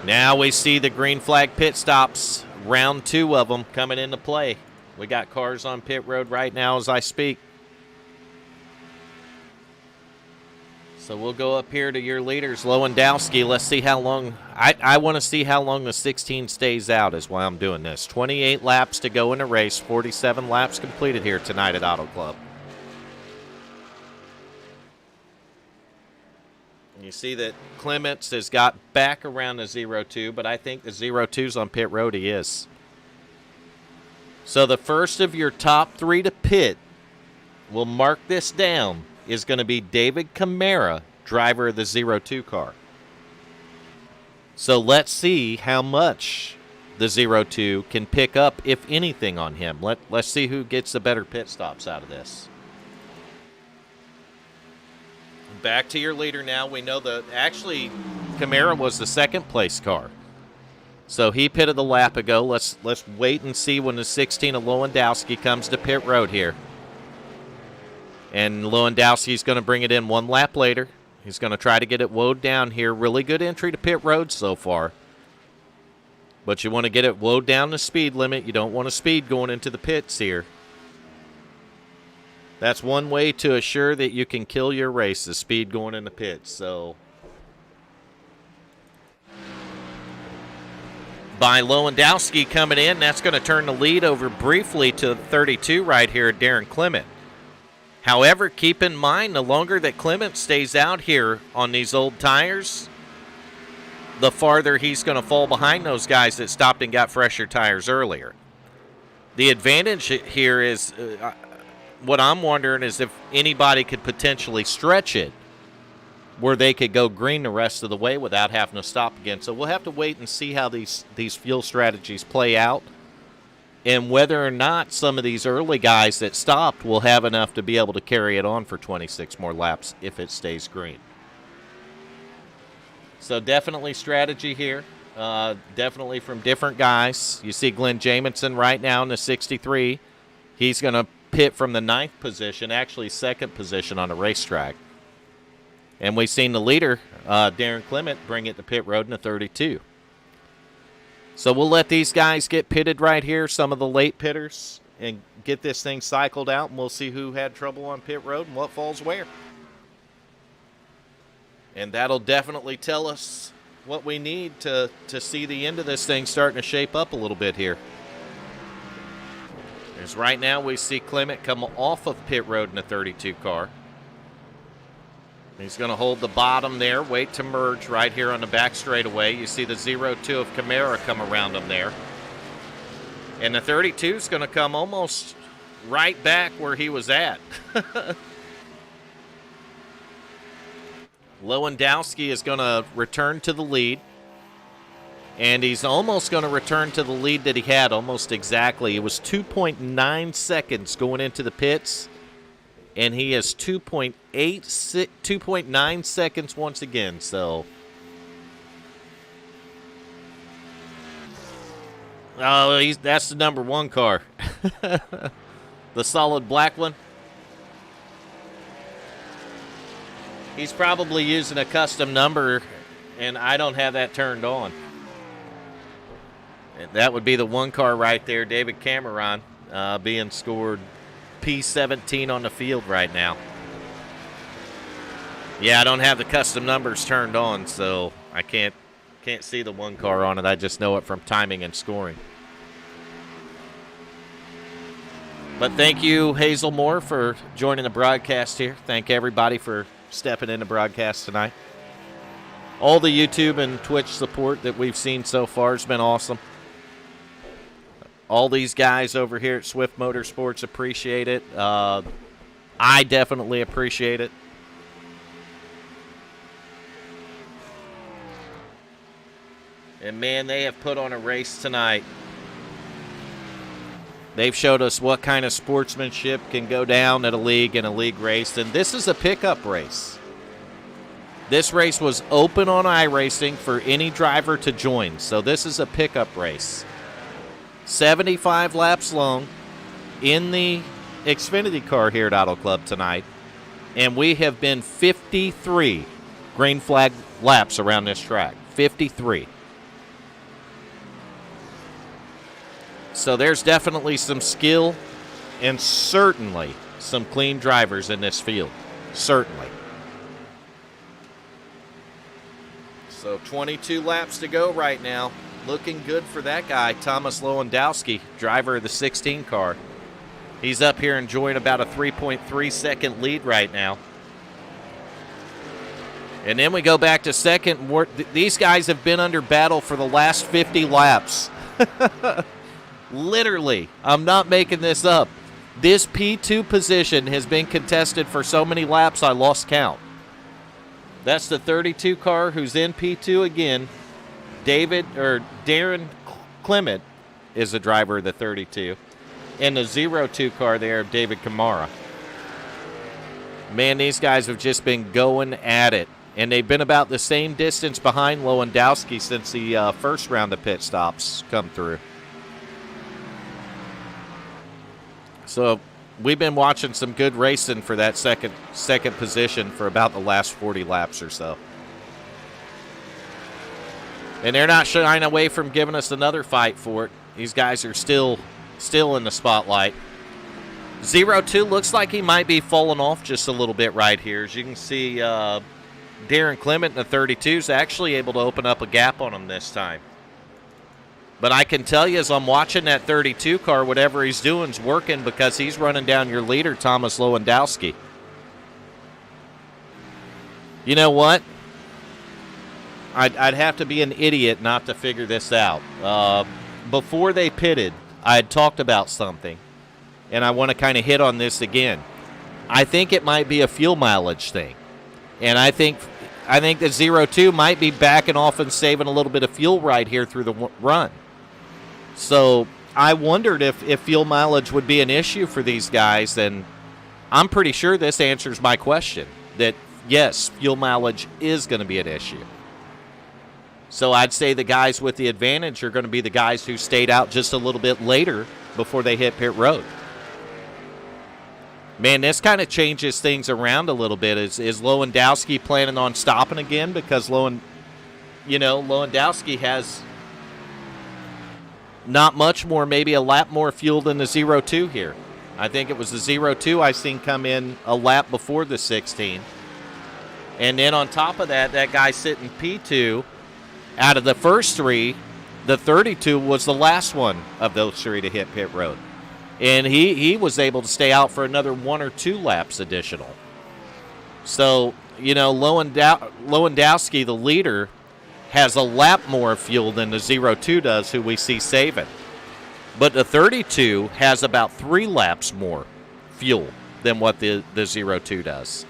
Now we see the green flag pit stops, round 2 of them coming into play. We got cars on pit road right now as I speak. So we'll go up here to your leaders, Lewandowski. Let's see how long. I want to see how long the 16 stays out is why I'm doing this. 28 laps to go in the race, 47 laps completed here tonight at Auto Club. You see that Clements has got back around the 0-2, but I think the 0-2's on pit road. He is. So the first of your top 3 to pit, we'll mark this down, is going to be David Camara, driver of the 0-2 car. So let's see how much the 0-2 can pick up, if anything, on him. Let's see who gets the better pit stops out of this. Back to your leader now. We know that actually Camara was the 2nd place car. So he pitted the lap ago. Let's wait and see when the 16 of Lewandowski comes to pit road here. And Lewandowski's going to bring it in 1 lap later. He's going to try to get it woed down here. Really good entry to pit road so far. But you want to get it woed down the speed limit. You don't want to speed going into the pits here. That's one way to assure that you can kill your race, the speed going in the pits. So by Lewandowski coming in, that's going to turn the lead over briefly to 32 right here at Darren Clement. However, keep in mind, the longer that Clement stays out here on these old tires, the farther he's going to fall behind those guys that stopped and got fresher tires earlier. The advantage here is, what I'm wondering is if anybody could potentially stretch it where they could go green the rest of the way without having to stop again. So we'll have to wait and see how these fuel strategies play out, and whether or not some of these early guys that stopped will have enough to be able to carry it on for 26 more laps if it stays green. So definitely strategy here. Definitely from different guys. You see Glenn Jamison right now in the 63. He's going to pit from the 9th position, actually 2nd position on the racetrack. And we've seen the leader, Darren Clement, bring it to pit road in the 32. So we'll let these guys get pitted right here, some of the late pitters, and get this thing cycled out, and we'll see who had trouble on pit road and what falls where. And that'll definitely tell us what we need to see the end of this thing starting to shape up a little bit here. As right now we see Clement come off of pit road in the 32 car. He's going to hold the bottom there, wait to merge right here on the back straightaway. You see the 0-2 of Camara come around him there. And the 32 is going to come almost right back where he was at. Lewandowski is going to return to the lead. And he's almost going to return to the lead that he had, almost exactly. It was 2.9 seconds going into the pits, and he is 2.9 seconds once again. So, that's the number one car. The solid black one. He's probably using a custom number, and I don't have that turned on. And that would be the one car right there, David Cameron, being scored P17 on the field right now. Yeah, I don't have the custom numbers turned on, so I can't see the one car on it. I just know it from timing and scoring. But thank you, Hazel Moore, for joining the broadcast here. Thank everybody for stepping in the broadcast tonight. All the YouTube and Twitch support that we've seen so far has been awesome. All these guys over here at Swift Motorsports appreciate it. I definitely appreciate it. And, man, they have put on a race tonight. They've showed us what kind of sportsmanship can go down at a league and a league race. And this is a pickup race. This race was open on iRacing for any driver to join. So this is a pickup race. 75 laps long in the Xfinity car here at Auto Club tonight. And we have been 53 green flag laps around this track. 53. So there's definitely some skill and certainly some clean drivers in this field. Certainly. So 22 laps to go right now. Looking good for that guy, Thomas Lewandowski, driver of the 16 car. He's up here enjoying about a 3.3 second lead right now. And then we go back to second. These guys have been under battle for the last 50 laps. Literally, I'm not making this up. This P2 position has been contested for so many laps I lost count. That's the 32 car who's in P2 again. Darren Clement is the driver of the 32. And the 02 car there, David Kamara. Man, these guys have just been going at it. And they've been about the same distance behind Lewandowski since the first round of pit stops come through. So we've been watching some good racing for that second position for about the last 40 laps or so. And they're not shying away from giving us another fight for it. These guys are still in the spotlight. 02 looks like he might be falling off just a little bit right here. As you can see, Darren Clement in the 32 is actually able to open up a gap on him this time. But I can tell you as I'm watching that 32 car, whatever he's doing is working because he's running down your leader, Thomas Lewandowski. You know what? I'd have to be an idiot not to figure this out. Before they pitted, I had talked about something, and I want to kind of hit on this again. I think it might be a fuel mileage thing. And I think the 02 might be backing off and saving a little bit of fuel right here through the run. So I wondered if fuel mileage would be an issue for these guys, and I'm pretty sure this answers my question, that yes, fuel mileage is going to be an issue. So I'd say the guys with the advantage are going to be the guys who stayed out just a little bit later before they hit pit road. Man, this kind of changes things around a little bit. Is Lewandowski planning on stopping again? Because Lewandowski has not much more, maybe a lap more fuel than the 02 here. I think it was the 02 I seen come in a lap before the 16. And then on top of that, that guy sitting P2, out of the first three, the 32 was the last one of those three to hit pit road. And he was able to stay out for another 1 or 2 laps additional. So, Lewandowski, the leader, has a lap more fuel than the 02 does, who we see saving. But the 32 has about 3 laps more fuel than what the 02 does.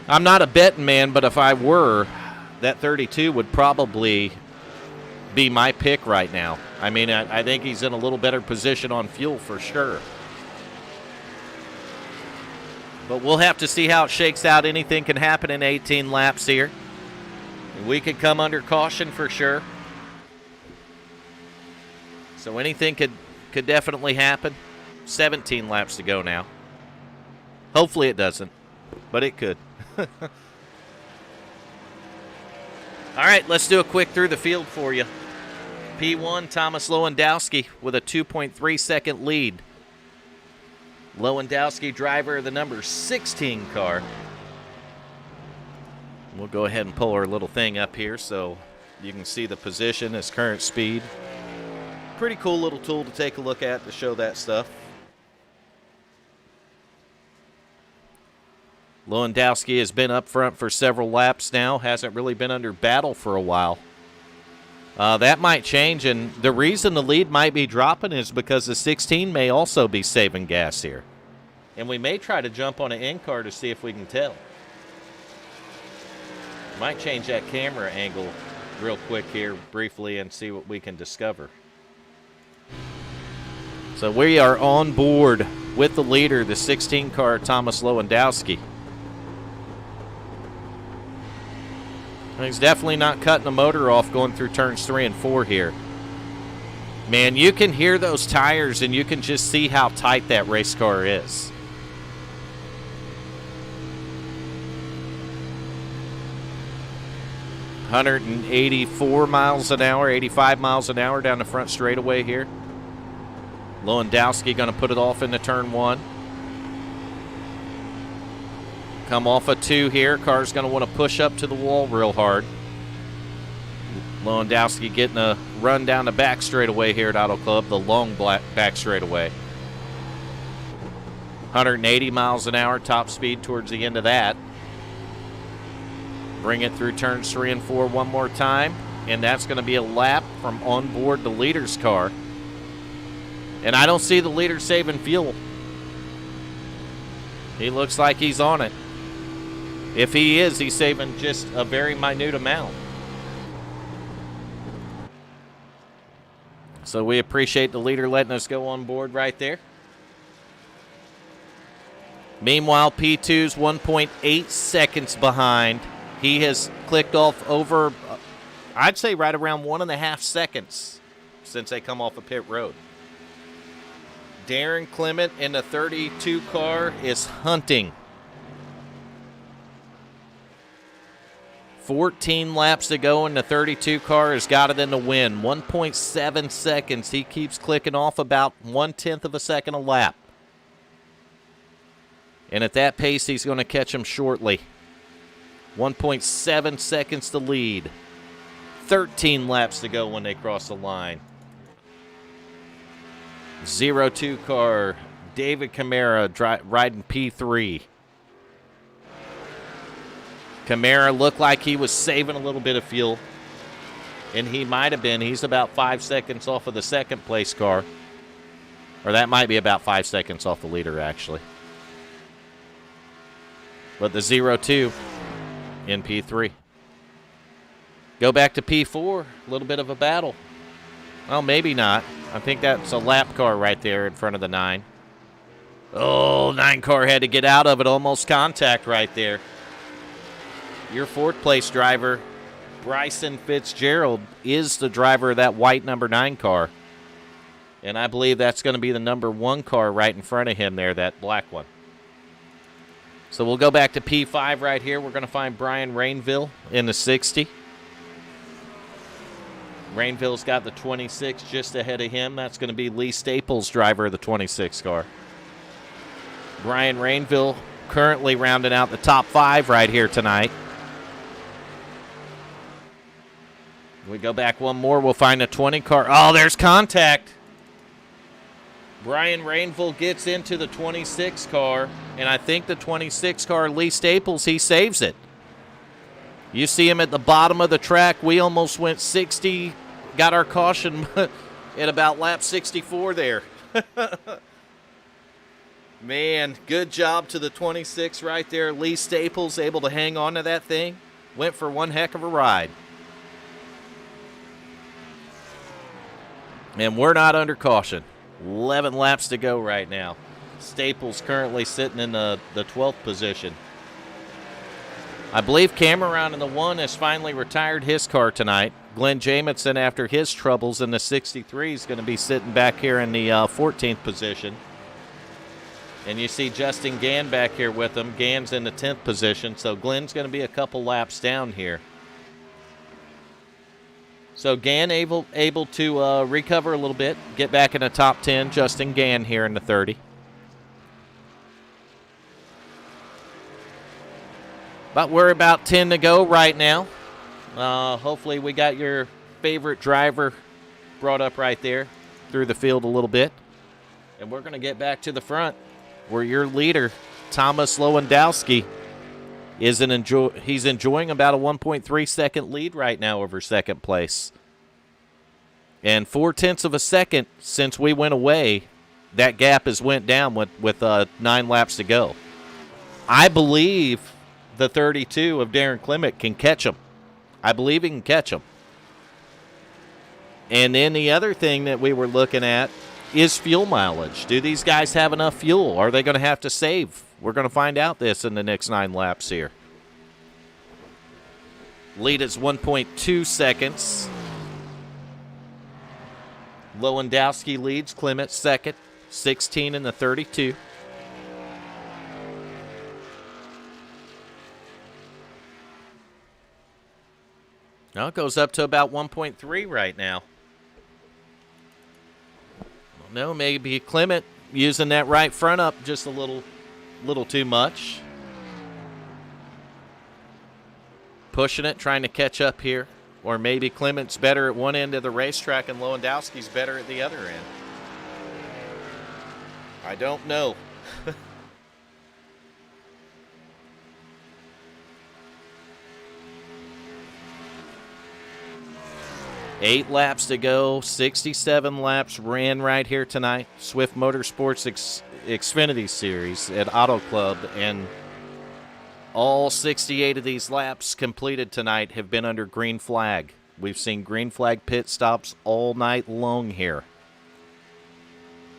I'm not a betting man, but if I were, that 32 would probably be my pick right now. I mean, I think he's in a little better position on fuel for sure. But we'll have to see how it shakes out. Anything can happen in 18 laps here. We could come under caution for sure. So anything could definitely happen. 17 laps to go now. Hopefully it doesn't, but it could. All right, let's do a quick through the field for you. P1, Thomas Lewandowski with a 2.3 second lead. Lewandowski, driver of the number 16 car. We'll go ahead and pull our little thing up here so you can see the position, his current speed. Pretty cool little tool to take a look at to show that stuff. Lewandowski has been up front for several laps now. Hasn't really been under battle for a while. That might change, and the reason the lead might be dropping is because the 16 may also be saving gas here. And we may try to jump on an in-car to see if we can tell. Might change that camera angle real quick here briefly and see what we can discover. So we are on board with the leader, the 16 car, Thomas Lewandowski. He's definitely not cutting the motor off going through turns 3 and 4 here. Man, you can hear those tires and you can just see how tight that race car is. .184 miles an hour, 85 miles an hour down the front straightaway here. Lewandowski going to put it off into turn 1. Come off a 2 here. Car's going to want to push up to the wall real hard. Lewandowski getting a run down the back straightaway here at Auto Club, the long back straightaway. 180 miles an hour top speed towards the end of that. Bring it through turns 3 and 4 one more time, and that's going to be a lap from on board the leader's car. And I don't see the leader saving fuel. He looks like he's on it. If he is, he's saving just a very minute amount. So we appreciate the leader letting us go on board right there. Meanwhile, P2's 1.8 seconds behind. He has clicked off over, I'd say right around 1.5 seconds since they come off of pit road. Darren Clement in the 32 car is hunting. 14 laps to go, and the 32 car has got it in the win. 1.7 seconds. He keeps clicking off about 1/10 of a second a lap. And at that pace, he's going to catch him shortly. 1.7 seconds to lead. 13 laps to go when they cross the line. 02 car, David Camara riding P3. Camara looked like he was saving a little bit of fuel, and he might have been. He's about 5 seconds off of the second place car, or that might be about 5 seconds off the leader, actually. But the 02 in P3. Go back to P4, a little bit of a battle. Well, maybe not. I think that's a lap car right there in front of the 9. Oh, 9 car had to get out of it. Almost contact right there. Your 4th place driver, Bryson Fitzgerald, is the driver of that white number 9 car. And I believe that's going to be the number 1 car right in front of him there, that black one. So we'll go back to P5 right here. We're going to find Brian Rainville in the 60. Rainville's got the 26 just ahead of him. That's going to be Lee Staples, driver of the 26 car. Brian Rainville currently rounding out the top 5 right here tonight. We go back one more, we'll find a 20 car. Oh, there's contact. Brian Rainville gets into the 26 car, and I think the 26 car, Lee Staples, he saves it. You see him at the bottom of the track. We almost went 60, got our caution at about lap 64 there. Man, good job to the 26 right there. Lee Staples able to hang on to that thing. went for one heck of a ride. And we're not under caution. 11 laps to go right now. Staples currently sitting in the 12th position. I believe Cameron in the 1 has finally retired his car tonight. Glenn Jamison, after his troubles in the 63, is going to be sitting back here in the 14th position. And you see Justin Gann back here with him. Gann's in the 10th position, so Glenn's going to be a couple laps down here. So Gann able to recover a little bit, get back in the top 10. Justin Gann here in the 30. But we're about 10 to go right now. Hopefully we got your favorite driver brought up right there through the field a little bit. And we're going to get back to the front where your leader, Thomas Lewandowski, he's enjoying about a 1.3 second lead right now over second place. And 0.4 of a second since we went away, that gap has went down with 9 laps to go. I believe the 32 of Darren Clement can catch him. I believe he can catch him. And then the other thing that we were looking at is fuel mileage. Do these guys have enough fuel? Are they going to have to save? We're going to find out this in the next 9 laps here. Lead is 1.2 seconds. Lewandowski leads. Clement second. 16 in the 32. Now it goes up to about 1.3 right now. No, maybe Clement using that right front up just a little too much. Pushing it, trying to catch up here. Or maybe Clement's better at one end of the racetrack and Lewandowski's better at the other end. I don't know. 8 laps to go. 67 laps ran right here tonight. Swift Motorsports Xfinity Series at Auto Club, and all 68 of these laps completed tonight have been under green flag. We've seen green flag pit stops all night long here.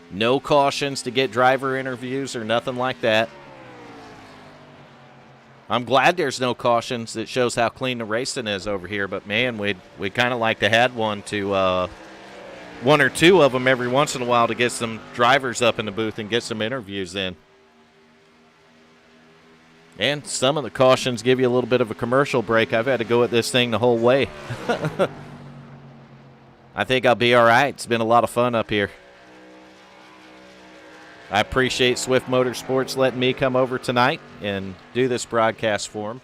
No cautions to get driver interviews or nothing like that. I'm glad there's no cautions. It shows how clean the racing is over here. But, man, we'd kind of like to have one or two of them every once in a while to get some drivers up in the booth and get some interviews in. And some of the cautions give you a little bit of a commercial break. I've had to go at this thing the whole way. I think I'll be all right. It's been a lot of fun up here. I appreciate Swift Motorsports letting me come over tonight and do this broadcast for them.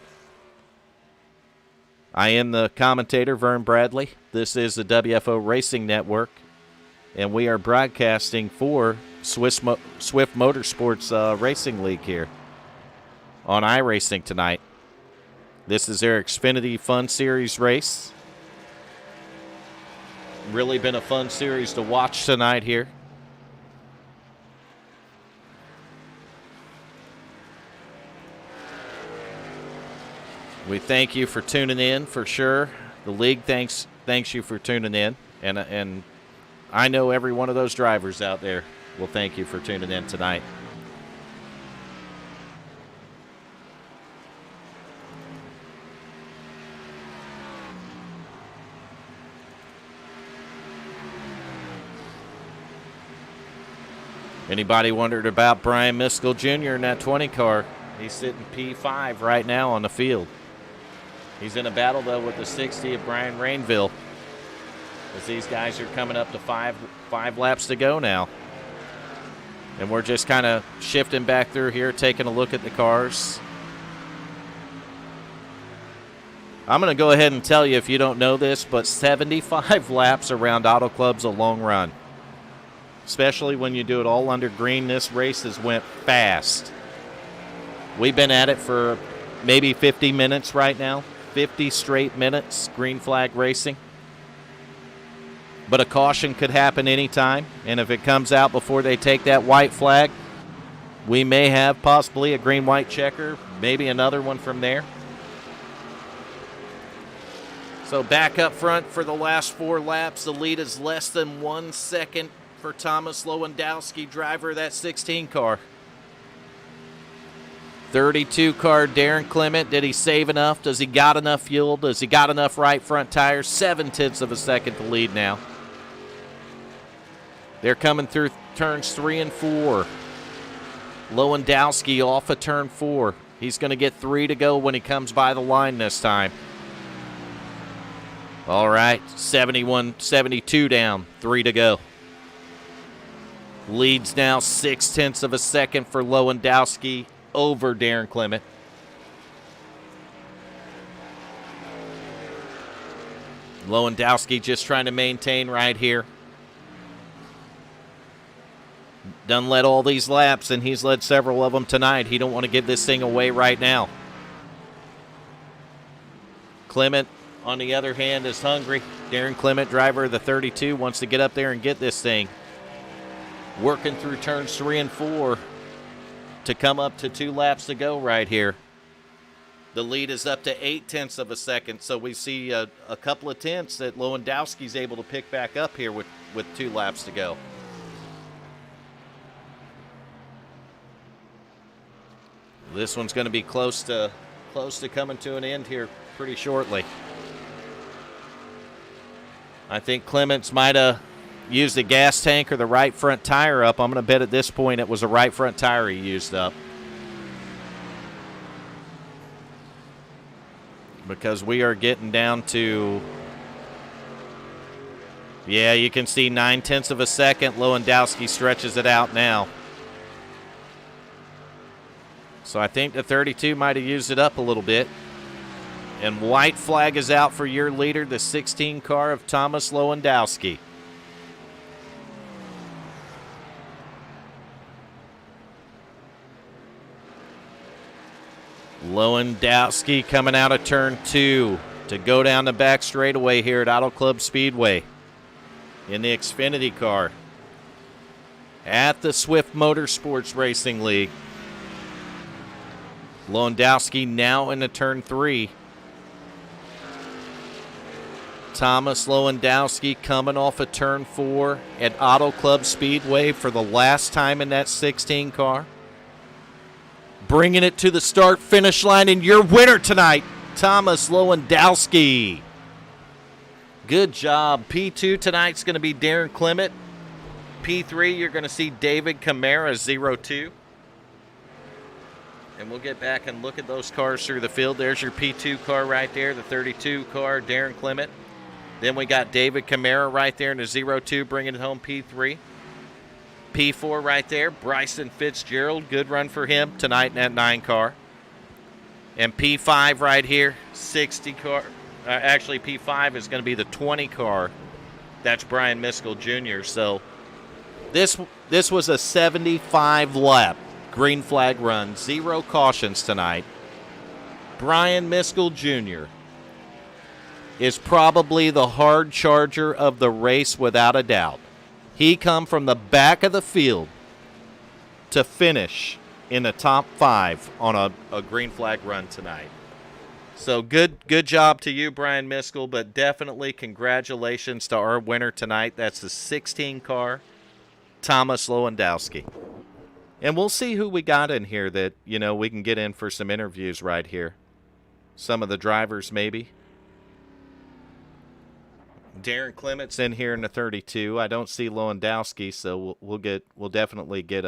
I am the commentator, Vern Bradley. This is the WFO Racing Network, and we are broadcasting for Swift Motorsports Racing League here on iRacing tonight. This is their Xfinity Fun Series race. Really been a fun series to watch tonight here. We thank you for tuning in for sure. The league thanks you for tuning in, and I know every one of those drivers out there will thank you for tuning in tonight. Anybody wondered about Brian Miskell Jr. in that 20 car? He's sitting P5 right now on the field. He's in a battle, though, with the 60 of Brian Rainville, as these guys are coming up to five laps to go now. And we're just kind of shifting back through here, taking a look at the cars. I'm going to go ahead and tell you, if you don't know this, but 75 laps around Auto Club's a long run, especially when you do it all under green. This race has went fast. We've been at it for maybe 50 minutes right now. 50 straight minutes, green flag racing. But a caution could happen anytime, and if it comes out before they take that white flag, we may have possibly a green-white checker, maybe another one from there. So back up front for the last 4 laps. The lead is less than 1 second for Thomas Lewandowski, driver of that 16 car. 32 car, Darren Clement. Did he save enough? Does he got enough fuel? Does he got enough right front tires? 7/10 of a second to lead now. They're coming through turns 3 and 4. Lewandowski off of turn 4. He's going to get 3 to go when he comes by the line this time. All right, 72 down, 3 to go. Leads now 6/10 of a second for Lewandowski over Darren Clement. Lewandowski just trying to maintain right here. Done led all these laps, and he's led several of them tonight. He don't want to give this thing away right now. Clement, on the other hand, is hungry. Darren Clement, driver of the 32, wants to get up there and get this thing. Working through turns 3 and 4 to come up to 2 laps to go right here. The lead is up to 8/10 of a second, so we see a couple of tenths that Lewandowski's able to pick back up here with 2 laps to go. This one's going to be close to coming to an end here pretty shortly. I think Clements might have used the gas tank or the right front tire up. I'm going to bet at this point it was a right front tire he used up. Because we are getting down to, yeah, you can see 9/10 of a second. Lewandowski stretches it out now. So I think the 32 might have used it up a little bit. And white flag is out for your leader, the 16 car of Thomas Lewandowski. Lewandowski coming out of turn 2 to go down the back straightaway here at Auto Club Speedway in the Xfinity car at the Swift Motorsports Racing League. Lewandowski now into turn 3. Thomas Lewandowski coming off of turn 4 at Auto Club Speedway for the last time in that 16 car. Bringing it to the start-finish line, and your winner tonight, Thomas Lewandowski. Good job. P2 tonight's going to be Darren Clement. P3, you're going to see David Camara, 02. And we'll get back and look at those cars through the field. There's your P2 car right there, the 32 car, Darren Clement. Then we got David Camara right there in the 02, bringing it home, P3. P4 right there, Bryson Fitzgerald. Good run for him tonight in that 9 car. And P5 right here, 60 car. Actually, P5 is going to be the 20 car. That's Brian Miskell Jr. So this was a 75 lap green flag run, 0 cautions tonight. Brian Miskell Jr. is probably the hard charger of the race without a doubt. He come from the back of the field to finish in the top 5 on a green flag run tonight. So good job to you, Brian Miskell, but definitely congratulations to our winner tonight. That's the 16 car, Thomas Lewandowski. And we'll see who we got in here that, we can get in for some interviews right here. Some of the drivers maybe. Darren Clement's in here in the 32. I don't see Lewandowski, so we'll definitely get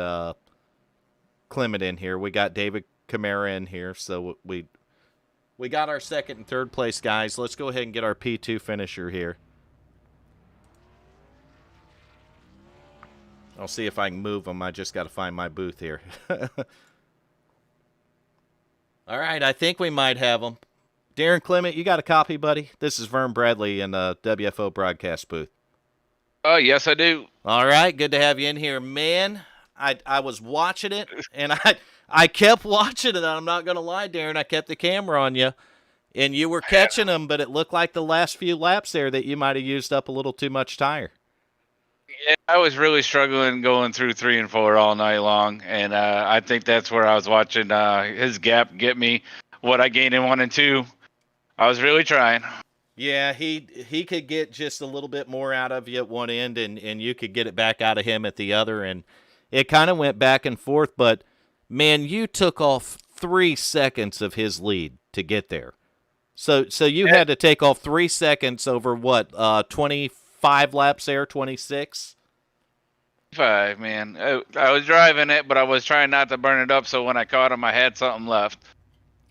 Clement in here. We got David Camara in here, so we got our second and third place guys. Let's go ahead and get our P2 finisher here. I'll see if I can move them. I just got to find my booth here. All right, I think we might have them. Darren Clement, you got a copy, buddy? This is Vern Bradley in the WFO broadcast booth. Yes, I do. All right, good to have you in here. Man, I was watching it, and I kept watching it. I'm not going to lie, Darren. I kept the camera on you, and you were catching them, but it looked like the last few laps there that you might have used up a little too much tire. Yeah, I was really struggling going through 3 and 4 all night long, and I think that's where I was watching his gap get me what I gained in 1 and 2. I was really trying. Yeah, he could get just a little bit more out of you at one end, and you could get it back out of him at the other, and it kind of went back and forth. But man, you took off 3 seconds of his lead to get there. So you Yeah, had to take off 3 seconds over what 25 laps there, 26. 5, man. I was driving it, but I was trying not to burn it up. So when I caught him, I had something left.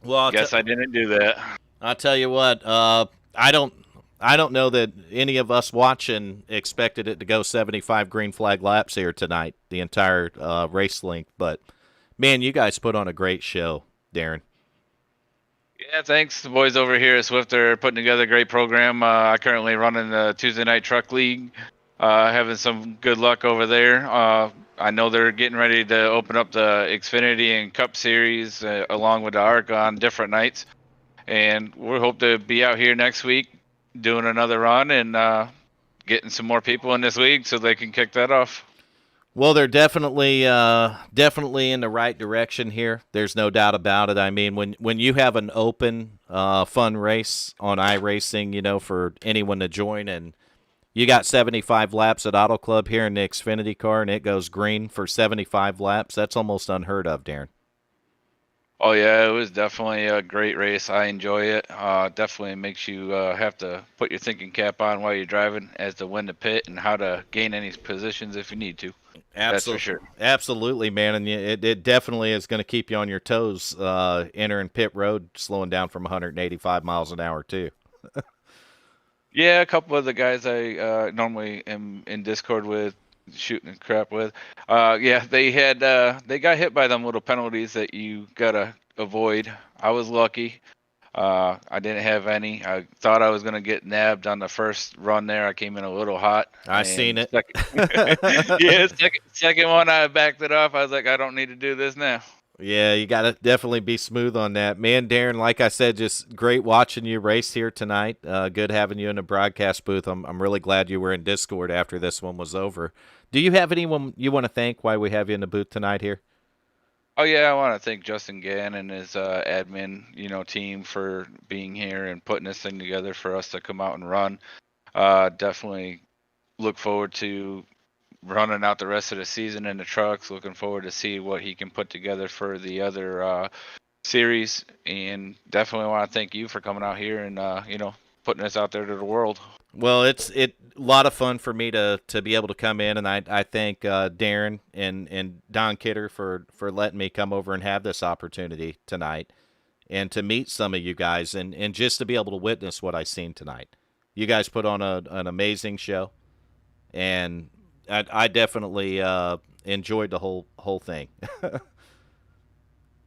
Well, Guess I didn't do that. I'll tell you what. I don't know that any of us watching expected it to go 75 green flag laps here tonight, the entire race length. But man, you guys put on a great show, Darren. Yeah, thanks. The boys over here at Swift are putting together a great program. I currently run in the Tuesday Night Truck League, having some good luck over there. I know they're getting ready to open up the Xfinity and Cup Series along with the ARC on different nights. And we hope to be out here next week doing another run and getting some more people in this league so they can kick that off. Well, they're definitely in the right direction here. There's no doubt about it. I mean, when you have an open, fun race on iRacing, for anyone to join, and you got 75 laps at Auto Club here in the Xfinity car, and it goes green for 75 laps. That's almost unheard of, Darren. Oh yeah, it was definitely a great race. I enjoy it. Definitely makes you have to put your thinking cap on while you're driving as to when to pit and how to gain any positions if you need to. That's for sure. Absolutely, man, and it definitely is going to keep you on your toes entering pit road, slowing down from 185 miles an hour too. Yeah, a couple of the guys I normally am in Discord with, shooting crap with. Yeah, they got hit by them little penalties that you gotta avoid. I was lucky. I didn't have any. I thought I was gonna get nabbed on the first run there. I came in a little hot. I seen it. Yeah, second one I backed it off. I was like, I don't need to do this now. Yeah, you got to definitely be smooth on that. Man, Darren, like I said, just great watching you race here tonight. Good having you in the broadcast booth. I'm really glad you were in Discord after this one was over. Do you have anyone you want to thank while we have you in the booth tonight here? Oh yeah, I want to thank Justin Gann and his admin, team for being here and putting this thing together for us to come out and run. Definitely look forward to running out the rest of the season in the trucks. Looking forward to see what he can put together for the other series, and definitely want to thank you for coming out here and putting this out there to the world. Well, it's a lot of fun for me to be able to come in, and I thank Darren and Don Kidder for letting me come over and have this opportunity tonight, and to meet some of you guys, and just to be able to witness what I seen tonight. You guys put on an amazing show, and I definitely enjoyed the whole thing.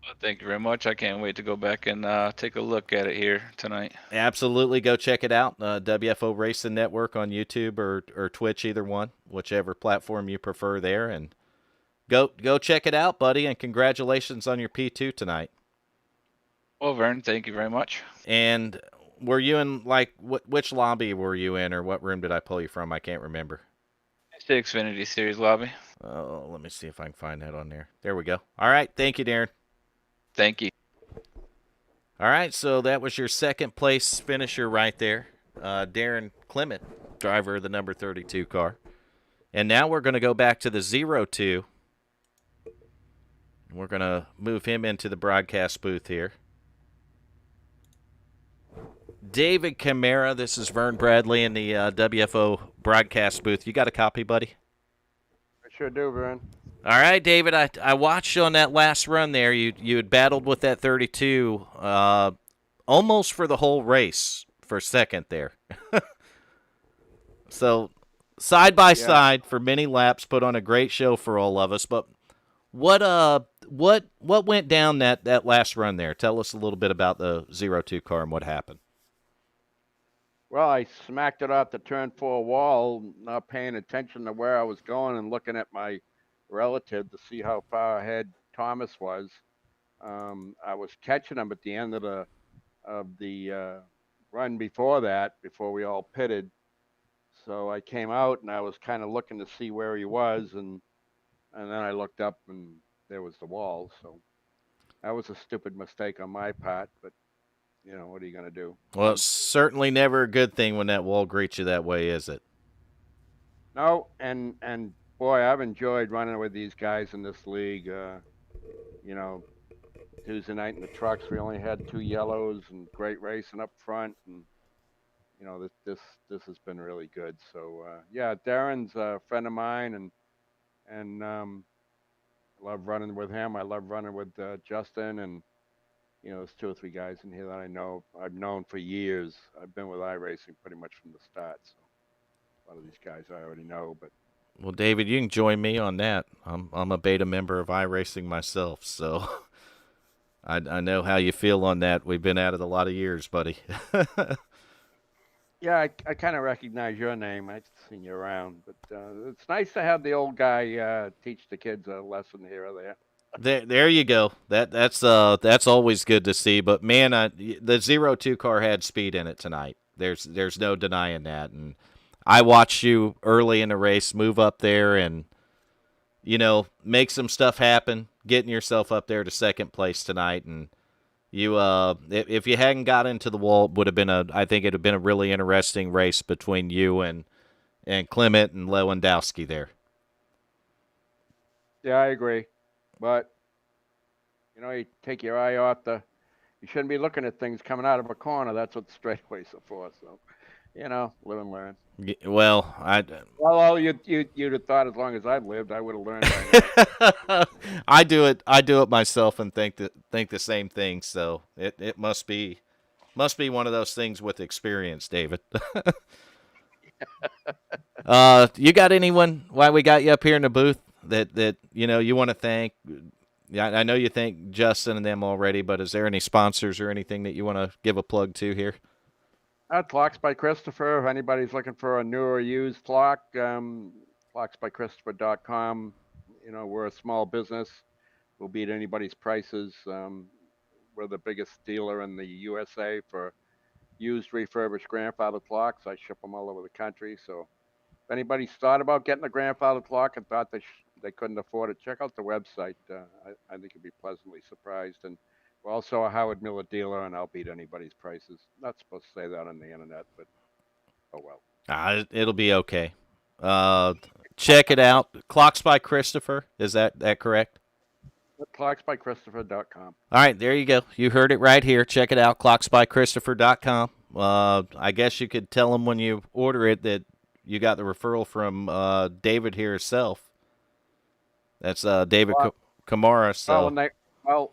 Well, thank you very much. I can't wait to go back and take a look at it here tonight. Absolutely, go check it out. WFO Racing Network on YouTube or Twitch, either one, whichever platform you prefer there, and go check it out, buddy. And congratulations on your P2 tonight. Well, Vern, thank you very much. And were you in which lobby were you in, or what room did I pull you from? I can't remember. It's the Xfinity Series lobby. Oh, let me see if I can find that on there. There we go. All right, thank you, Darren. Thank you. All right, so that was your second place finisher right there, Darren Clement, driver of the number 32 car. And now we're going to go back to the 02. We're going to move him into the broadcast booth here. David Camara, this is Vern Bradley in the WFO broadcast booth. You got a copy, buddy? I sure do, Vern. All right, David, I watched you on that last run there. You had battled with that 32 almost for the whole race for second there. So side by side for many laps, put on a great show for all of us. But what went down that last run there? Tell us a little bit about the 02 car and what happened. Well, I smacked it off the turn 4 wall, not paying attention to where I was going and looking at my relative to see how far ahead Thomas was. I was catching him at the end of the run before that, before we all pitted. So I came out and I was kind of looking to see where he was, and then I looked up and there was the wall. So that was a stupid mistake on my part, but what are you going to do? Well, it's certainly never a good thing when that wall greets you that way, is it? No, and boy, I've enjoyed running with these guys in this league. You know, Tuesday night in the trucks, we only had 2 yellows and great racing up front, and this has been really good. So yeah, Darren's a friend of mine, and I love running with him. I love running with Justin, and there's 2 or 3 guys in here that I've known for years. I've been with iRacing pretty much from the start. So a lot of these guys I already know, but. Well, David, you can join me on that. I'm a beta member of iRacing myself, so I know how you feel on that. We've been at it a lot of years, buddy. Yeah, I kind of recognize your name. I've seen you around, but it's nice to have the old guy teach the kids a lesson here or there. There you go. That's always good to see. But man, the 0-2 car had speed in it tonight. There's no denying that. And I watched you early in the race move up there and make some stuff happen, getting yourself up there to second place tonight. And you if you hadn't got into the wall, I think it'd have been a really interesting race between you and Clement and Lewandowski there. Yeah, I agree, but you take your eye off you shouldn't be looking at things coming out of a corner. That's what the straightaways are for. So, live and learn. Well, you'd have thought as long as I've lived, I would have learned by now. I do it myself and think the same thing. So it must be one of those things with experience, David. You got anyone while we got you up here in the booth that you want to thank? Yeah, I know you thank Justin and them already, but is there any sponsors or anything that you want to give a plug to here? Clocks by Christopher. If anybody's looking for a new or used clock, clocksbychristopher.com. We're a small business. We'll beat anybody's prices. We're the biggest dealer in the USA for used refurbished grandfather clocks. I ship them all over the country. So if anybody's thought about getting a grandfather clock and thought they couldn't afford it, check out the website. I think you'll be pleasantly surprised. And we're also a Howard Miller dealer, and I'll beat anybody's prices. Not supposed to say that on the internet, but oh well. It'll be okay. Check it out. Clocks by Christopher. Is that correct? Clocksbychristopher.com. All right, there you go. You heard it right here. Check it out, clocksbychristopher.com. I guess you could tell them when you order it that you got the referral from David here himself. That's David Kamara. So.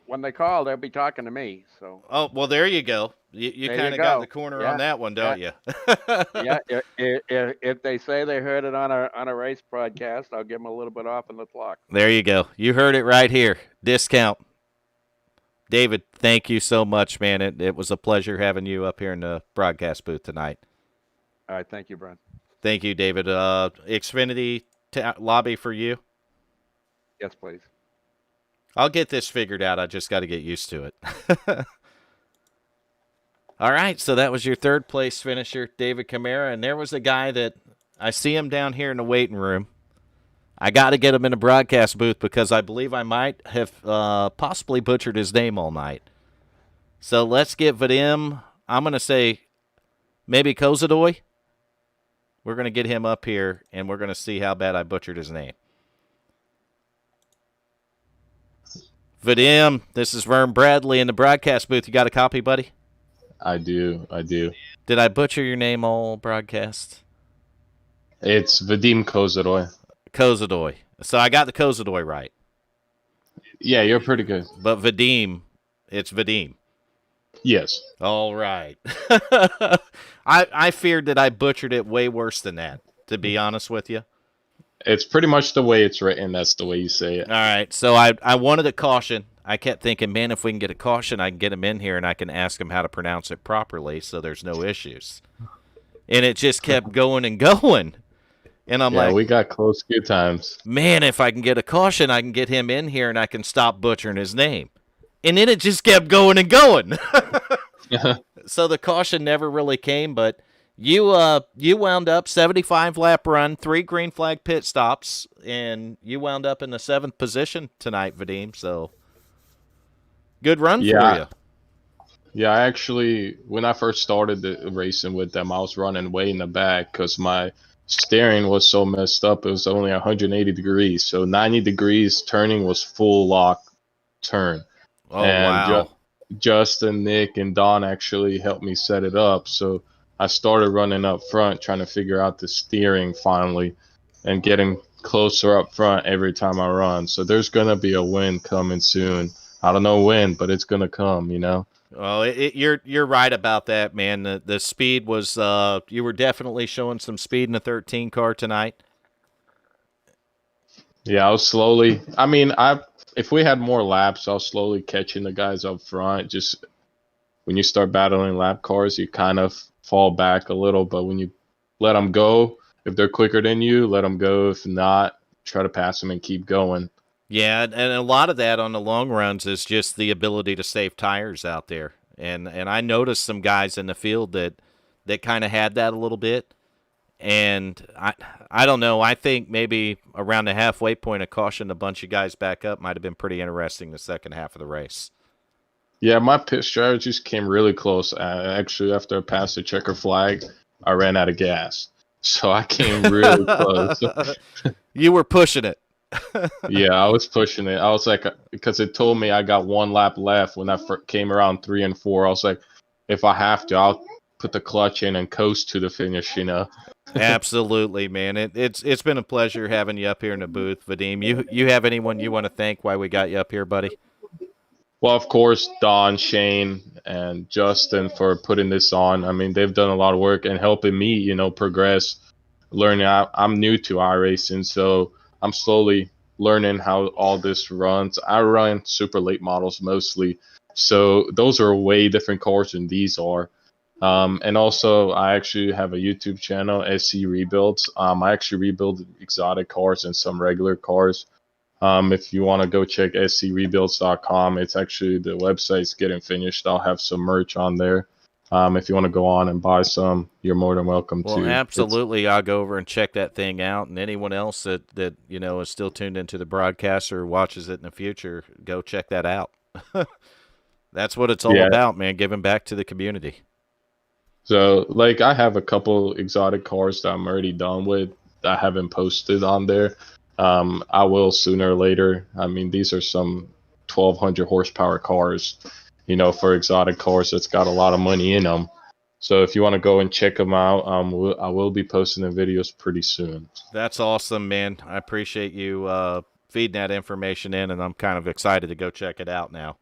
When they call, they'll be talking to me. So. Oh, well, there you go. You kind of got the corner on that one, don't you? Yeah. If they say they heard it on a race broadcast, I'll give them a little bit off in the clock. There you go. You heard it right here. Discount. David, thank you so much, man. It was a pleasure having you up here in the broadcast booth tonight. All right. Thank you, Brent. Thank you, David. Xfinity lobby for you? Yes, please. I'll get this figured out. I just got to get used to it. All right, so that was your third place finisher, David Kamara, and there was a guy that I see him down here in the waiting room. I got to get him in a broadcast booth because I believe I might have possibly butchered his name all night. So let's get Vadim. I'm going to say maybe Kozadoy. We're going to get him up here, and we're going to see how bad I butchered his name. Vadim, this is Vern Bradley in the broadcast booth. You got a copy, buddy? I do. Did I butcher your name all broadcast? It's Vadim Kozadoy. Kozadoy. So I got the Kozadoy right. Yeah, you're pretty good. But Vadim, it's Vadim. Yes. All right. I feared that I butchered it way worse than that, to be honest with you. It's pretty much the way it's written. That's the way you say it. All right. So I wanted a caution. I kept thinking, man, if we can get a caution, I can get him in here and I can ask him how to pronounce it properly so there's no issues. And it just kept going and going. And I'm like, we got close a few times. Man, if I can get a caution, I can get him in here and I can stop butchering his name. And then it just kept going and going. So the caution never really came, but you wound up 75-lap run, 3 green flag pit stops, and you wound up in the 7th position tonight, Vadim. So good run for you. Yeah, I actually, when I first started racing with them, I was running way in the back because my steering was so messed up. It was only 180 degrees, so 90 degrees turning was full lock turn. Oh, And wow. Justin, Nick, and Don actually helped me set it up. So I started running up front, trying to figure out the steering finally, and getting closer up front every time I run. So there's gonna be a win coming soon. I don't know when, but it's gonna come. You know. Well, you're right about that, man. The speed was you were definitely showing some speed in the 13 car tonight. Yeah, I was slowly. I mean, if we had more laps, I was slowly catching the guys up front. Just when you start battling lap cars, you kind of fall back a little. But when you let them go, if they're quicker than you, let them go. If not, try to pass them and keep going. Yeah, and a lot of that on the long runs is just the ability to save tires out there. And I noticed some guys in the field that kind of had that a little bit. And I don't know. I think maybe around the halfway point of caution, a bunch of guys back up might have been pretty interesting the second half of the race. Yeah, my pit strategies came really close. Actually, after I passed the checker flag, I ran out of gas. So I came really close. You were pushing it. Yeah, I was pushing it. I was like, because it told me I got one lap left when I came around 3 and 4. I was like, if I have to, I'll put the clutch in and coast to the finish, you know? Absolutely, man. It's been a pleasure having you up here in the booth, Vadim. You have anyone you want to thank why we got you up here, buddy? Well, of course, Don, Shane, and Justin for putting this on. I mean, they've done a lot of work and helping me, you know, progress, learning. I'm new to iRacing, so I'm slowly learning how all this runs. I run super late models mostly, so those are way different cars than these are. And also, I actually have a YouTube channel, SC Rebuilds. I actually rebuild exotic cars and some regular cars. If you want to go check screbuilds.com, it's actually the website's getting finished. I'll have some merch on there. If you want to go on and buy some, you're more than welcome Well, to. absolutely. I'll go over and check that thing out. And anyone else that you know is still tuned into the broadcast or watches it in the future, go check that out. That's what it's all Yeah. about, man. Giving back to the community. So, like, I have a couple exotic cars that I'm already done with that I haven't posted on there. I will sooner or later. I mean, these are some 1,200 horsepower cars, you know, for exotic cars that's got a lot of money in them. So if you want to go and check them out, I will be posting the videos pretty soon. That's awesome, man. I appreciate you feeding that information in, and I'm kind of excited to go check it out now.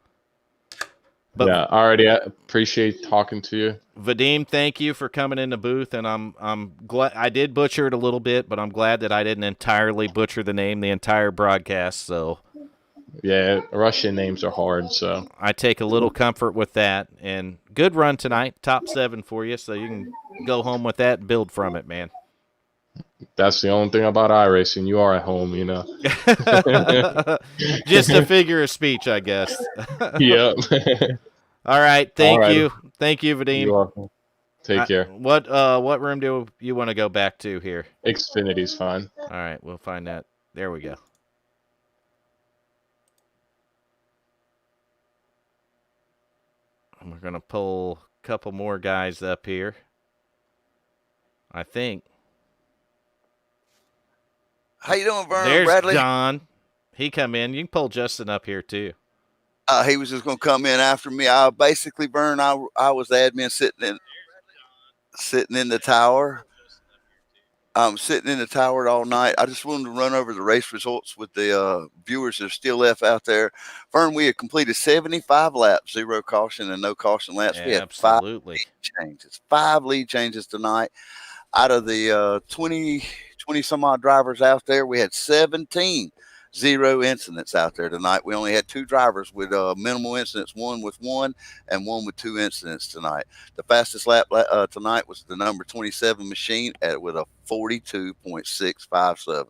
But Yeah, I already appreciate talking to you. Vadim, thank you for coming in the booth, and I'm glad I did butcher it a little bit, but I'm glad that I didn't entirely butcher the name the entire broadcast. So Yeah, Russian names are hard, so I take a little comfort with that. And good run tonight, top 7 for you, so you can go home with that and build from it, man. that's the only thing about iRacing. You are at home, you know. Just a figure of speech, I guess. Yep. All right, thank All right. you, Vadim. You're welcome. Take care. What room do you want to go back to here? Xfinity's fine. All right, we'll find that. There we go. And we're going to pull a couple more guys up here. I think. How you doing, Vern? There's Bradley? John. He come in. You can pull Justin up here, too. He was just gonna come in after me. Basically, Vern, I was the admin sitting in the tower. Sitting in the tower all night. I just wanted to run over the race results with the viewers that are still left out there. Vern, we had completed 75 laps, 0 caution and no caution laps. We had Absolutely. 5 lead changes tonight. Out of the 20 some odd drivers out there, we had 17 0 incidents out there tonight. We only had 2 drivers with minimal incidents, one with 1 and one with 2 incidents tonight. The fastest lap tonight was the number 27 machine with a 42.657.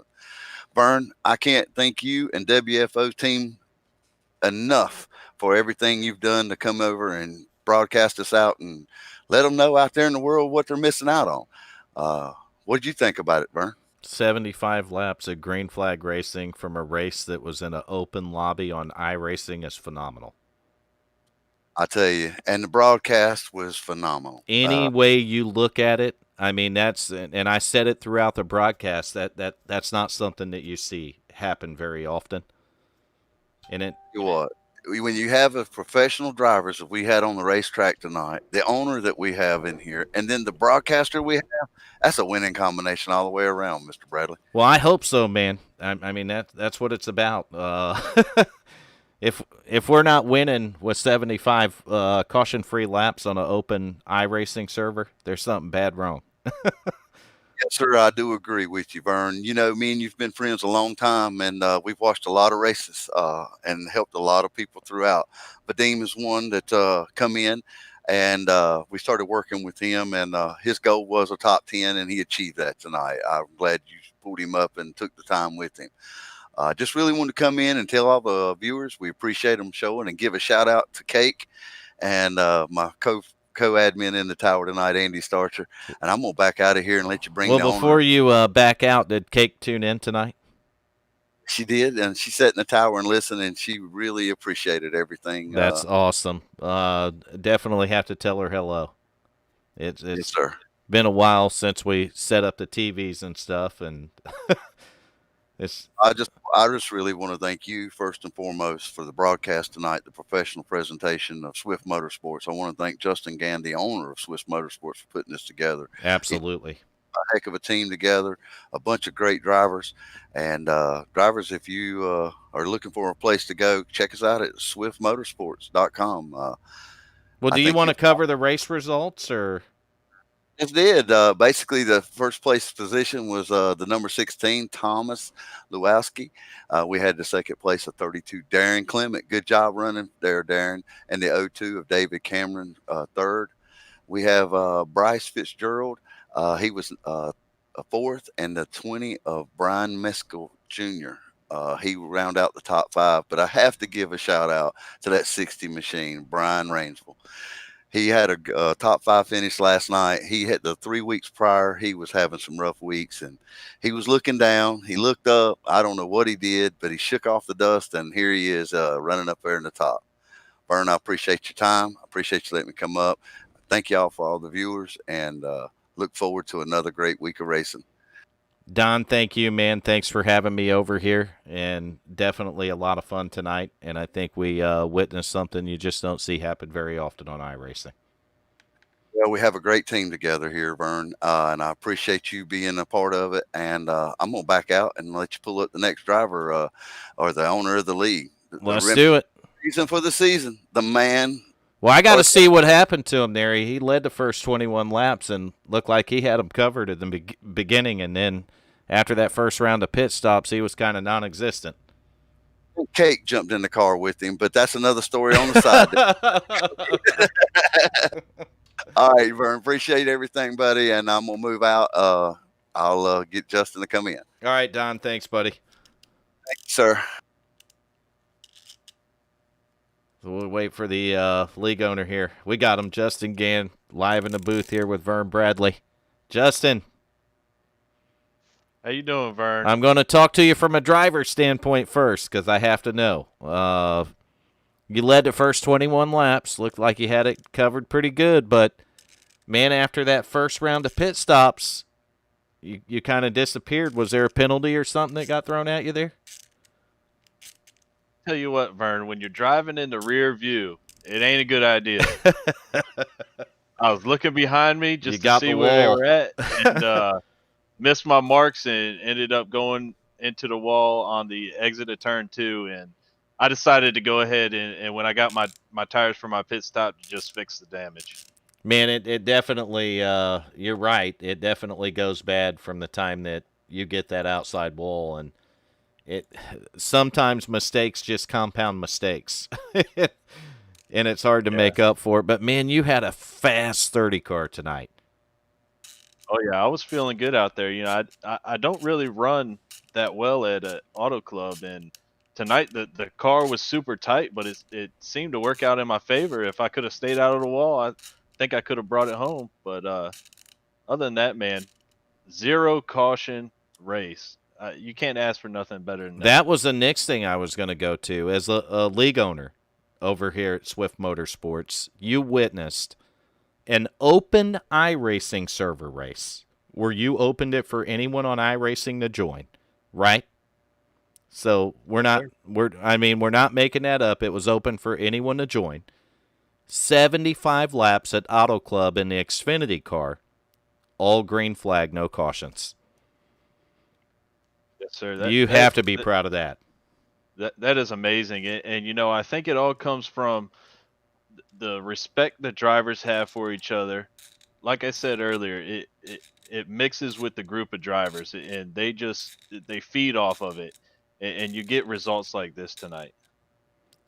Vern, I can't thank you and WFO team enough for everything you've done to come over and broadcast us out and let them know out there in the world what they're missing out on. What did you think about it, Vern? 75 laps of green flag racing from a race that was in an open lobby on iRacing is phenomenal. I tell you, and the broadcast was phenomenal. Any way you look at it, I mean, and I said it throughout the broadcast, that's not something that you see happen very often. And it, What? When you have a professional drivers that we had on the racetrack tonight, the owner that we have in here, and then the broadcaster we have, that's a winning combination all the way around, Mr. Bradley. well, I hope so, man. I mean, that's what it's about. If we're not winning with 75 caution-free laps on an open iRacing server, there's something bad wrong. Yes, sir. I do agree with you, Vern. You know, me and you've been friends a long time, and we've watched a lot of races and helped a lot of people throughout. Vadim is one that come in, and we started working with him, and his goal was a top 10, and he achieved that tonight. I'm glad you pulled him up and took the time with him. Just really wanted to come in and tell all the viewers we appreciate them showing, and give a shout out to Cake and my co-admin in the tower tonight, Andy Starcher. And I'm gonna back out of here and let you bring. Well, the before owner. you back out, did Cake tune in tonight? She did, and she sat in the tower and listened, and she really appreciated everything. That's awesome. Definitely have to tell her hello. Yes, It's sir. been a while since we set up the TVs and stuff, and I just really want to thank you first and foremost for the broadcast tonight, the professional presentation of Swift Motorsports. I want to thank Justin Gann, the owner of Swift Motorsports, for putting this together. absolutely. A heck of a team together, a bunch of great drivers. And drivers, if you are looking for a place to go, check us out at swiftmotorsports.com. Well, do you want to cover the race results, or? It did. Basically, the first place position was the number 16, Thomas Lewowski. We had the second place of 32, Darren Clement. Good job running there, Darren. And the 02 of David Cameron, third. We have Bryce Fitzgerald. He was a fourth, and the 20 of Brian Meskel Jr. He round out the top five. But I have to give a shout out to that 60 machine, Brian Rainsville. He had a top five finish last night. He had the 3 weeks prior. He was having some rough weeks, and he was looking down. He looked up. I don't know what he did, but he shook off the dust, and here he is running up there in the top. Vern, I appreciate your time. I appreciate you letting me come up. Thank y'all for all the viewers, and look forward to another great week of racing. Don, thank you, man. Thanks for having me over here, and definitely a lot of fun tonight. And I think we witnessed something you just don't see happen very often on iRacing. Well, we have a great team together here, Vern, and I appreciate you being a part of it. And I'm going to back out and let you pull up the next driver or the owner of the league. Let's do it. Reason for the season, the man. Well, I got to see what happened to him there. He led the first 21 laps and looked like he had them covered at the beginning, and then after that first round of pit stops, he was kind of non-existent. Cake jumped in the car with him, but that's another story on the side. All right, Vern, appreciate everything, buddy, and I'm going to move out. I'll get Justin to come in. All right, Don, thanks, buddy. Thank you, sir. So we'll wait for the league owner here. We got him, Justin Gann, live in the booth here with Vern Bradley. Justin. How you doing, Vern? I'm going to talk to you from a driver's standpoint first because I have to know. You led the first 21 laps. Looked like you had it covered pretty good, but, man, after that first round of pit stops, you kind of disappeared. Was there a penalty or something that got thrown at you there? Tell you what, Vern, when you're driving in the rear view, it ain't a good idea. I was looking behind me just to see where they were at, and missed my marks and ended up going into the wall on the exit of turn 2. And I decided to go ahead and when I got my tires for my pit stop, to just fix the damage. Man, it definitely, you're right. It definitely goes bad from the time that you get that outside wall. And sometimes mistakes just compound mistakes. And it's hard to make up for it. But, man, you had a fast 30 car tonight. Oh, yeah, I was feeling good out there. You know, I don't really run that well at an auto club, and tonight the car was super tight, but it seemed to work out in my favor. If I could have stayed out of the wall, I think I could have brought it home. But other than that, man, zero caution race. You can't ask for nothing better than that. That was the next thing I was going to go to as a league owner. over here at Swift Motorsports, you witnessed an open iRacing server race where you opened it for anyone on iRacing to join, right? So we're not making that up. It was open for anyone to join. 75 laps at Auto Club in the Xfinity car. All green flag, no cautions. Yes, sir. You have to be proud of that. That is amazing, and I think it all comes from the respect that drivers have for each other. Like I said earlier, it mixes with the group of drivers, and they feed off of it, and you get results like this tonight.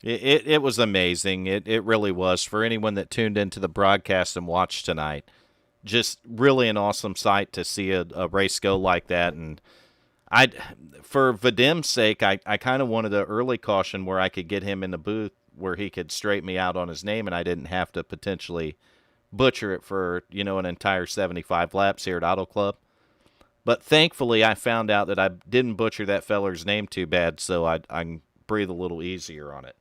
It was amazing. It really was. For anyone that tuned into the broadcast and watched tonight, just really an awesome sight to see a race go like that. And for Vadim's sake, I kind of wanted an early caution where I could get him in the booth where he could straighten me out on his name and I didn't have to potentially butcher it for, an entire 75 laps here at Auto Club. But thankfully, I found out that I didn't butcher that feller's name too bad, so I can breathe a little easier on it.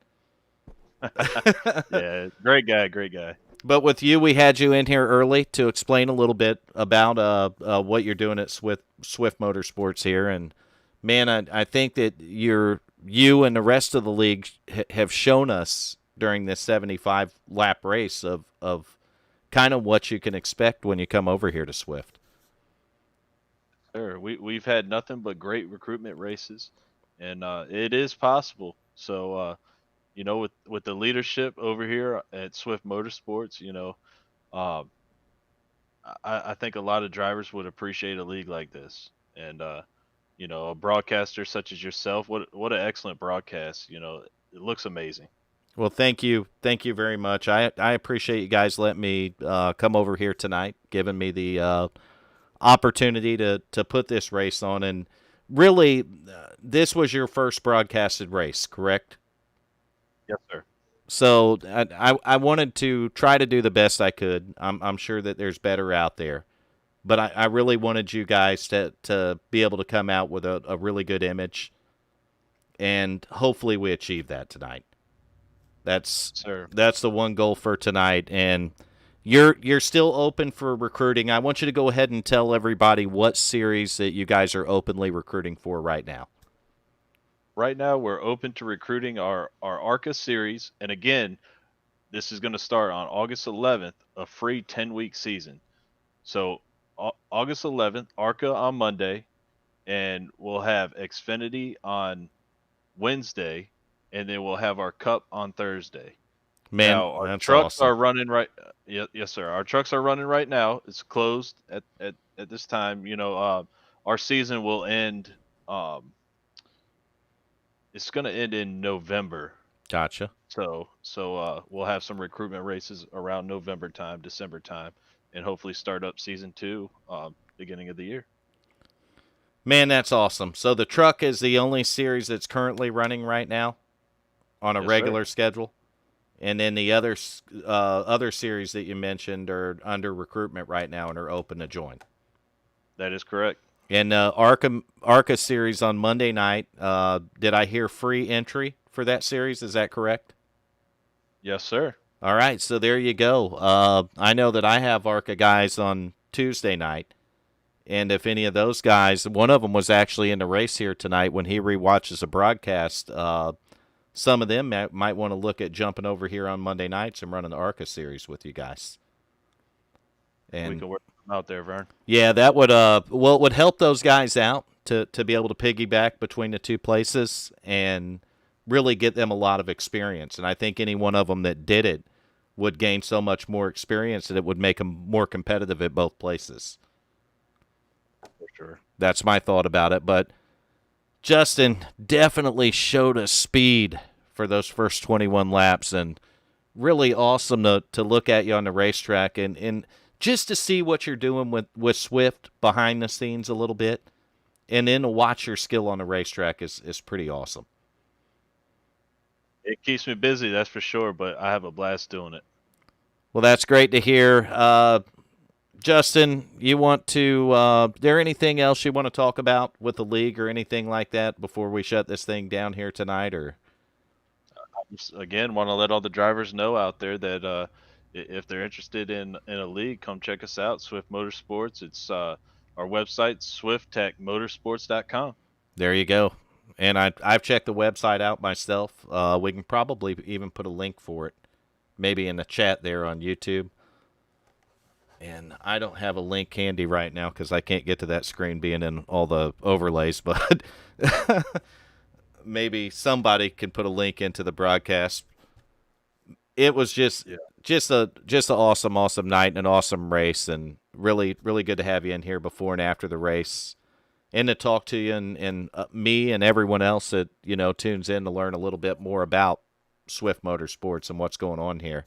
Yeah, great guy. But with you, we had you in here early to explain a little bit about what you're doing at Swift Motorsports here. And, man, I think that you and the rest of the league have shown us during this 75-lap race of kind of what you can expect when you come over here to Swift. Sure. We've had nothing but great recruitment races, and it is possible. So, with the leadership over here at Swift Motorsports, I think a lot of drivers would appreciate a league like this. And, a broadcaster such as yourself, what an excellent broadcast. It looks amazing. Well, thank you. Thank you very much. I appreciate you guys letting me come over here tonight, giving me the opportunity to put this race on. And really, this was your first broadcasted race, correct? Yes, sir. So I wanted to try to do the best I could. I'm sure that there's better out there. But I really wanted you guys to be able to come out with a really good image. And hopefully we achieve that tonight. That's the one goal for tonight. And you're still open for recruiting. I want you to go ahead and tell everybody what series that you guys are openly recruiting for right now. Right now, we're open to recruiting our ARCA series. And again, this is going to start on August 11th, a free 10-week season. So August 11th, ARCA on Monday, and we'll have Xfinity on Wednesday, and then we'll have our Cup on Thursday. Man, now, our that's trucks awesome. are running right. Yes, sir. Our trucks are running right now. It's closed at this time. Our season will end. It's going to end in November. Gotcha. So we'll have some recruitment races around November time, December time, and hopefully start up season 2 beginning of the year. Man, that's awesome. So the truck is the only series that's currently running right now on a regular schedule, and then the other series that you mentioned are under recruitment right now and are open to join. That is correct. And ARCA series on Monday night, did I hear free entry for that series? Is that correct? Yes, sir. All right, so there you go. I know that I have ARCA guys on Tuesday night, and if any of those guys, one of them was actually in the race here tonight when he rewatches the broadcast, some of them might want to look at jumping over here on Monday nights and running the ARCA series with you guys. And we can work them out there, Vern. Yeah, that would it would help those guys out to be able to piggyback between the two places and really get them a lot of experience. And I think any one of them that did it would gain so much more experience that it would make them more competitive at both places. For sure. That's my thought about it. But Justin definitely showed us speed for those first 21 laps, and really awesome to look at you on the racetrack and just to see what you're doing with Swift behind the scenes a little bit, and then to watch your skill on the racetrack is pretty awesome. It keeps me busy, that's for sure, but I have a blast doing it. Well, that's great to hear. Justin, you want to there anything else you want to talk about with the league or anything like that before we shut this thing down here tonight? Or Just, again, want to let all the drivers know out there that if they're interested in a league, come check us out, Swift Motorsports. It's our website, swifttechmotorsports.com. There you go. And I've checked the website out myself. We can probably even put a link for it, maybe in the chat there on YouTube. And I don't have a link handy right now because I can't get to that screen being in all the overlays, but maybe somebody can put a link into the broadcast. It was just an awesome night and an awesome race, and really good to have you in here before and after the race, and to talk to you and me and everyone else that tunes in to learn a little bit more about Swift Motorsports and what's going on here.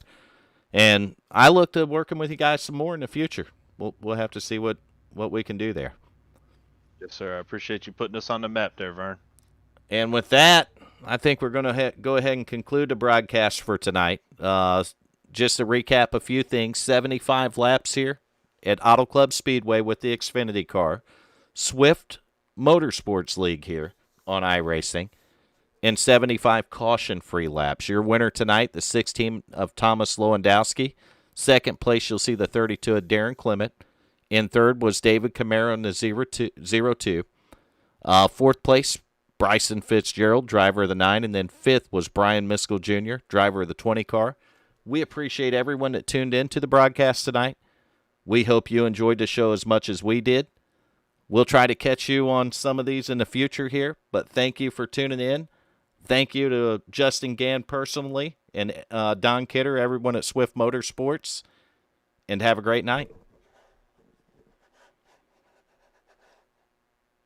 And I look to working with you guys some more in the future. We'll have to see what we can do there. Yes, sir. I appreciate you putting us on the map there, Vern. And with that, I think we're going to go ahead and conclude the broadcast for tonight. Just to recap a few things, 75 laps here at Auto Club Speedway with the Xfinity car. Swift Motorsports League here on iRacing. And 75 caution-free laps. Your winner tonight, the 16 of Thomas Lewandowski. Second place, you'll see the 32 of Darren Clement. In third was David Camaro in the 02. Fourth place, Bryson Fitzgerald, driver of the 9. And then fifth was Brian Miskell Jr., driver of the 20 car. We appreciate everyone that tuned in to the broadcast tonight. We hope you enjoyed the show as much as we did. We'll try to catch you on some of these in the future here, but thank you for tuning in. Thank you to Justin Gann personally and Don Kidder, everyone at Swift Motorsports, and have a great night.